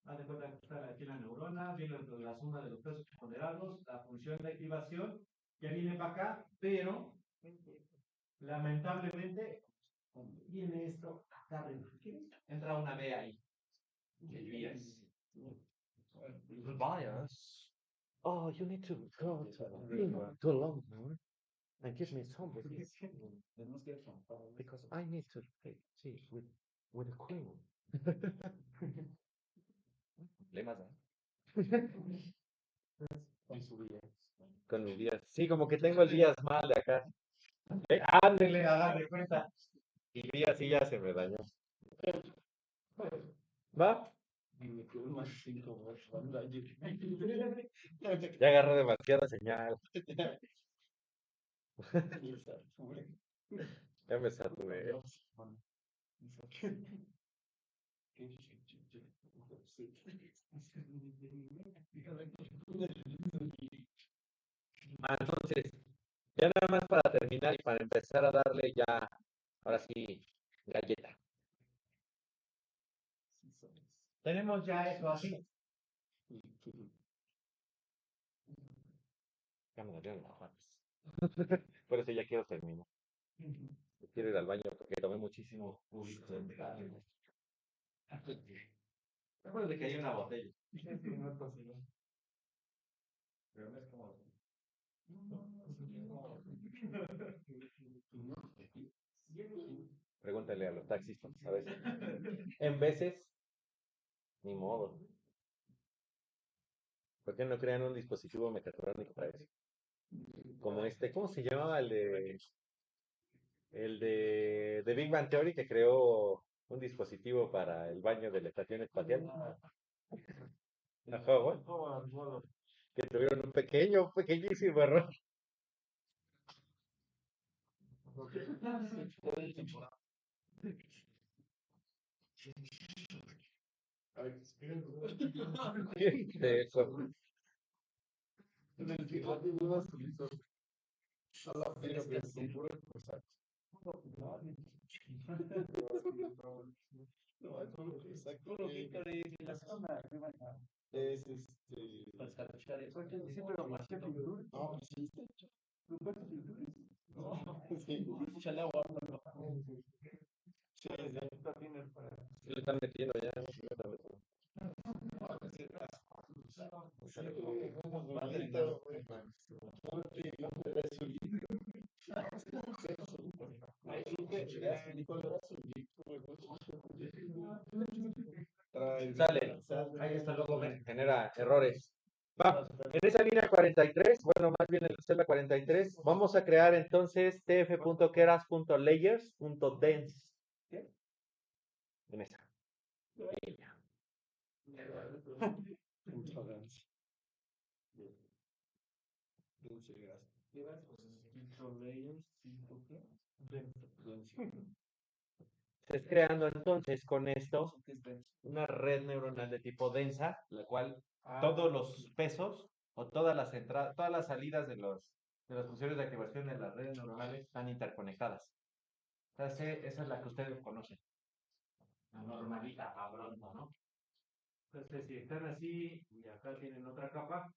Haz de cuenta que está aquí la neurona, viene la suma de los pesos ponderados, la función de activación, ya viene para acá, pero lamentablemente viene esto acá arriba. Entra una B ahí. El bias. The bias. Oh, you need to go to London and give me some because I need to pay tea with a queen. Problemas, Con su vida. con mi días. Sí, como que tengo el días mal de acá. Ándele, agarre cuenta. Y día sí ya se me dañó. ¿Va? Y me quedó más 5 horas. Ya agarré demasiada señal. Ya me saturé. Entonces, ya nada más para terminar y para empezar a darle ya, ahora sí, galleta. Tenemos ya eso así. Ya me dolieron las manos. Por eso ya quiero terminar. Quiero ir al baño porque tomé muchísimo juguito. Recuerda que hay una botella. Pero no es como. Pregúntale a los taxistas, ¿sabes? En veces, ni modo. ¿Por qué no crean un dispositivo mecatrónico para eso? Como ¿cómo se llamaba el de El de Big Bang Theory que creó un dispositivo para el baño de la estación espacial. Ajá, güey. Que tuvieron un pequeñísimo error. Ay, De eso. a la fecha que se ocurre, pues, no, es un exacto. Es no, pues sí, está hecho. No, sí, sí, Le están metiendo ya. maldito, güey. Sale. Ahí está, luego me genera errores. Va, en esa línea 43, bueno, más bien en la celda 43, vamos a crear entonces tf.keras.layers.dense. ¿Qué? En esa. Estés creando entonces con esto una red neuronal de tipo densa, la cual todos los pesos o todas las entradas, todas las salidas de las funciones de activación de las redes neuronales están interconectadas. Entonces, esa es la que ustedes conocen. La normalita, cabrón, ¿no? Entonces, si están así y acá tienen otra capa,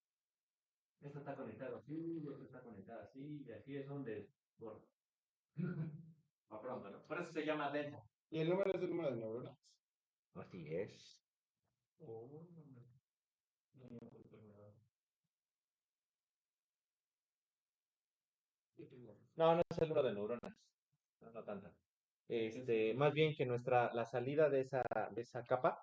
esta está conectada así, esta está conectada así, y aquí es donde, bueno, va pronto, ¿no? Por eso se llama densa. Y el número es el número de neuronas. Así es. No, no es el número de neuronas. No, no tanta. Más bien que la salida de esa capa,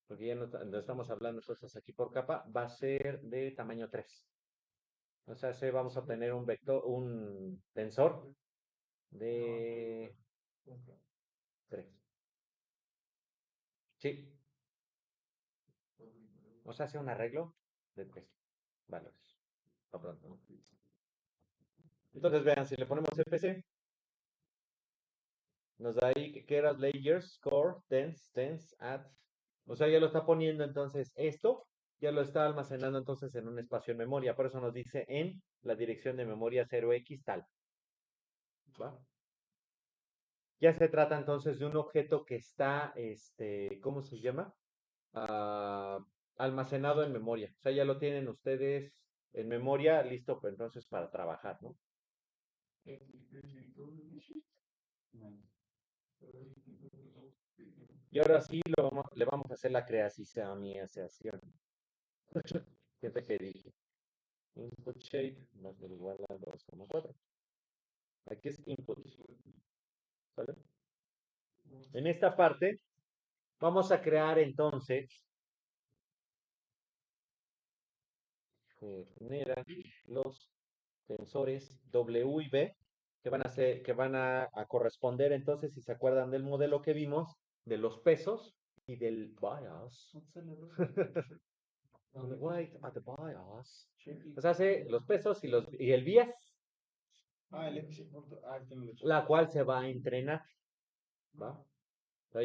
porque ya no estamos hablando nosotros aquí por capa, va a ser de tamaño 3. O sea, vamos a obtener un vector, un tensor de 3. Sí. O sea, hace un arreglo de 3 valores. Por pronto, ¿no? Entonces, vean, si le ponemos CPC, nos da ahí que eras layers, core, tense, add. O sea, ya lo está poniendo entonces esto, ya lo está almacenando entonces en un espacio en memoria. Por eso nos dice en la dirección de memoria 0x tal. ¿Va? Ya se trata entonces de un objeto que está, ¿cómo se llama? Ah, almacenado en memoria. O sea, ya lo tienen ustedes en memoria, listo pues, entonces para trabajar, ¿no? Y ahora sí le vamos a hacer la creación. Siempre que dije input shape más o igual a 2,4. Aquí es input. ¿Sale? En esta parte vamos a crear entonces, genera los tensores W y B que van a corresponder entonces, si se acuerdan del modelo que vimos, de los pesos y del bias. Wait at the bias. O sea, hace los pesos y el bias, El X punto. Este no lo he hecho. la cual se va a entrenar. ¿Va? O sea,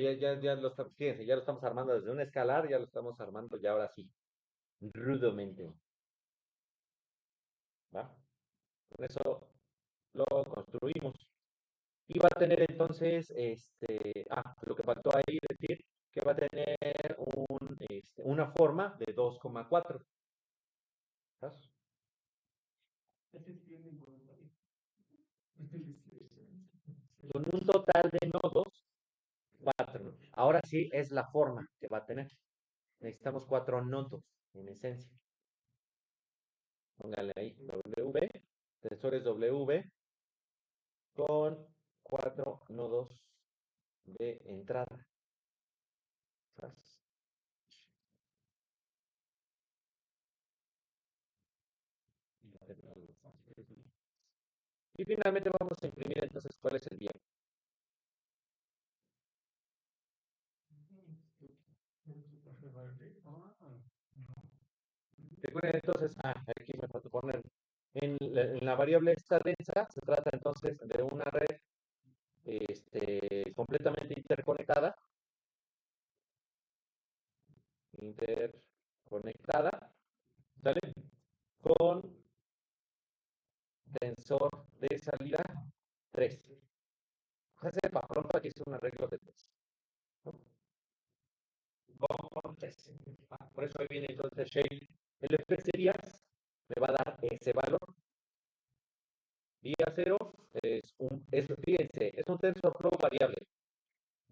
fíjense, ya lo estamos armando desde un escalar, ya lo estamos armando ya ahora sí, rudamente. ¿Va? Con eso lo construimos. Y va a tener entonces, lo que faltó ahí decir, que va a tener una forma de 2,4. ¿Sabes? Con un total de nodos, 4. Ahora sí es la forma que va a tener. Necesitamos 4 nodos, en esencia. Póngale ahí, W, tensores W con 4 nodos de entrada. ¿Sabes? Y finalmente vamos a imprimir entonces cuál es el bien. Recuerden entonces, aquí me falta poner, en la variable esta densa se trata entonces de una red completamente interconectada, ¿sale? Con tensor de salida 3. Ya sepa pronto aquí es un arreglo de 3. Con 3. Por eso ahí viene entonces shape. El F serías me va a dar ese valor. Vía 0 fíjense, es un TensorFlow variable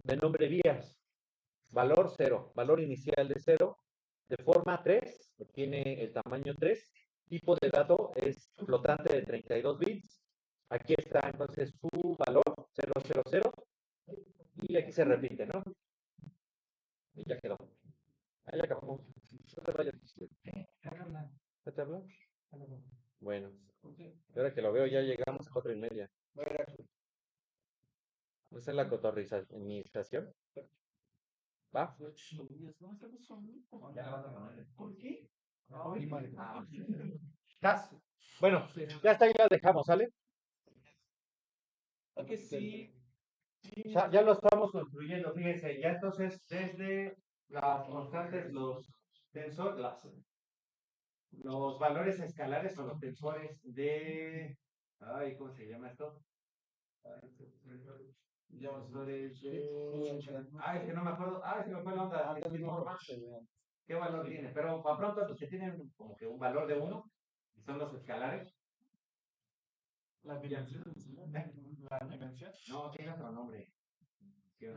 de nombre vías. Valor 0, valor inicial de 0, de forma 3, que tiene el tamaño 3, tipo de dato es flotante de 32 bits. Aquí está entonces su valor 000 y aquí se repite, ¿no? Y ya quedó. Ahí acabamos. No te vayas. ¿Ya te habló? Bueno, ahora que lo veo ya llegamos a 4:30. ¿Esa es la cotorrización? ¿Va? ¿Por qué? Bueno, ya hasta ahí la dejamos, ¿sale? Que sí. Ya lo estamos construyendo, fíjense, ya entonces desde las constantes, los los valores escalares o los tensores de, ay, ¿cómo se llama esto? Tensores de, es que no me acuerdo, se me fue la onda, ¿qué valor tiene? Pero para pronto los que tienen como que un valor de 1, son los escalares. La dimensión. La dimensión. No, tiene otro nombre. Sí,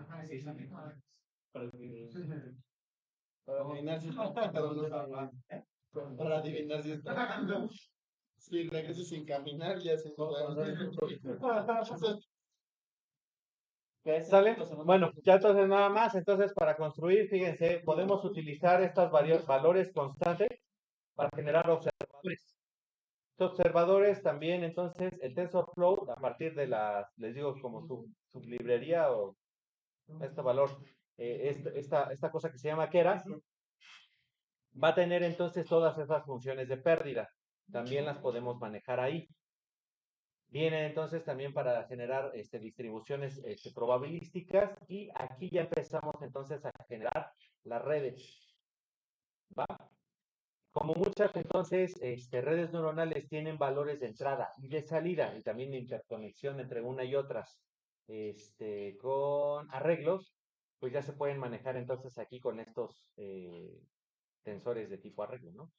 Para adivinar si está. Para adivinar si está. Si regresas sin caminar, ya se ¿Sale? Bueno, ya entonces nada más. Entonces, para construir, fíjense, podemos utilizar estos varios valores constantes para generar observadores. Estos observadores también, entonces, el TensorFlow, a partir de les digo, como su librería o este valor, esta cosa que se llama Keras, va a tener entonces todas esas funciones de pérdida. También las podemos manejar ahí. Viene entonces también para generar distribuciones probabilísticas y aquí ya empezamos entonces a generar las redes. ¿Va? Como muchas entonces redes neuronales tienen valores de entrada y de salida y también de interconexión entre una y otras con arreglos, pues ya se pueden manejar entonces aquí con estos tensores de tipo arreglo, ¿no?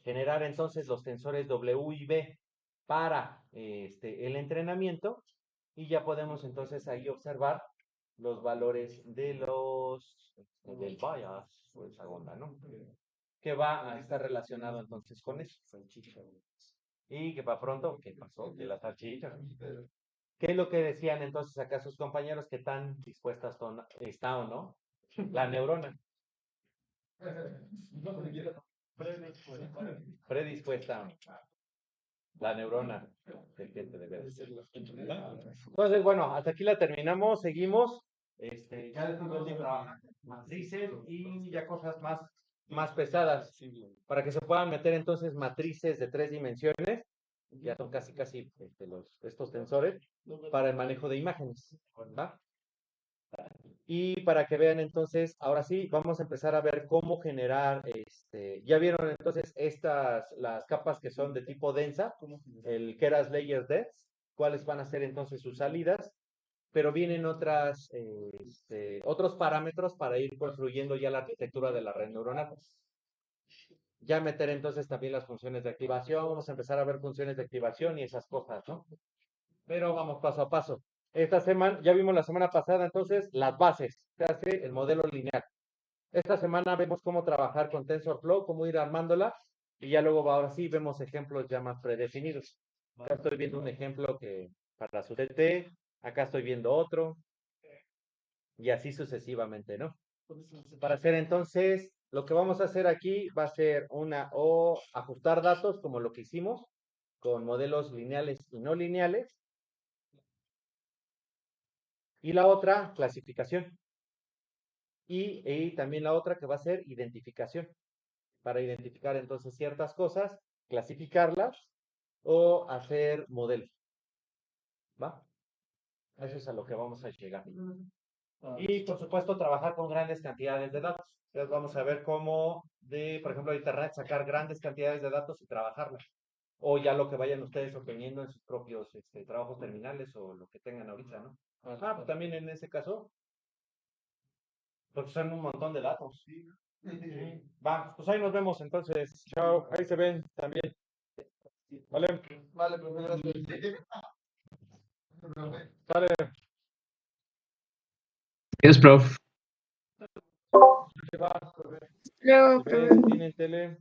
Generar entonces los tensores W y B para el entrenamiento y ya podemos entonces ahí observar los valores de del bias o esa onda, ¿no? Que va a estar relacionado entonces con eso. Y que para pronto, ¿qué pasó? De la salchicha. ¿Qué es lo que decían entonces acá sus compañeros que tan dispuestas está o no? La neurona. Predispuesta. La neurona. De veras. Entonces, bueno, hasta aquí la terminamos, seguimos. Ya después vamos a trabajar matrices y ya cosas más pesadas. Para que se puedan meter entonces matrices de 3 dimensiones. Ya son casi estos tensores para el manejo de imágenes. ¿Va? Y para que vean entonces, ahora sí, vamos a empezar a ver cómo generar, ya vieron entonces las capas que son de tipo densa, el Keras Layer Dense, cuáles van a ser entonces sus salidas, pero vienen otros parámetros para ir construyendo ya la arquitectura de la red neuronal. Ya meter entonces también las funciones de activación, vamos a empezar a ver funciones de activación y esas cosas, ¿no? Pero vamos paso a paso. Esta semana, ya vimos la semana pasada entonces las bases, que hace el modelo lineal. Esta semana vemos cómo trabajar con TensorFlow, cómo ir armándola, y ya luego ahora sí vemos ejemplos ya más predefinidos. Acá estoy viendo un ejemplo que para su TT, acá estoy viendo otro, y así sucesivamente, ¿no? Para hacer entonces, lo que vamos a hacer aquí va a ser o ajustar datos como lo que hicimos, con modelos lineales y no lineales. Y la otra, clasificación. Y también la otra que va a ser identificación. Para identificar entonces ciertas cosas, clasificarlas o hacer modelos. ¿Va? Eso es a lo que vamos a llegar. Y por supuesto, trabajar con grandes cantidades de datos. Entonces vamos a ver cómo por ejemplo, de Internet sacar grandes cantidades de datos y trabajarlas. O ya lo que vayan ustedes obteniendo en sus propios trabajos terminales o lo que tengan ahorita, ¿no? Pues también en ese caso, porque son un montón de datos. Va, pues ahí nos vemos entonces. Chao, ahí se ven también. Vale, Vale, profe, gracias. sale. Yes, prof. Va, Luego, si ves, tienen tele.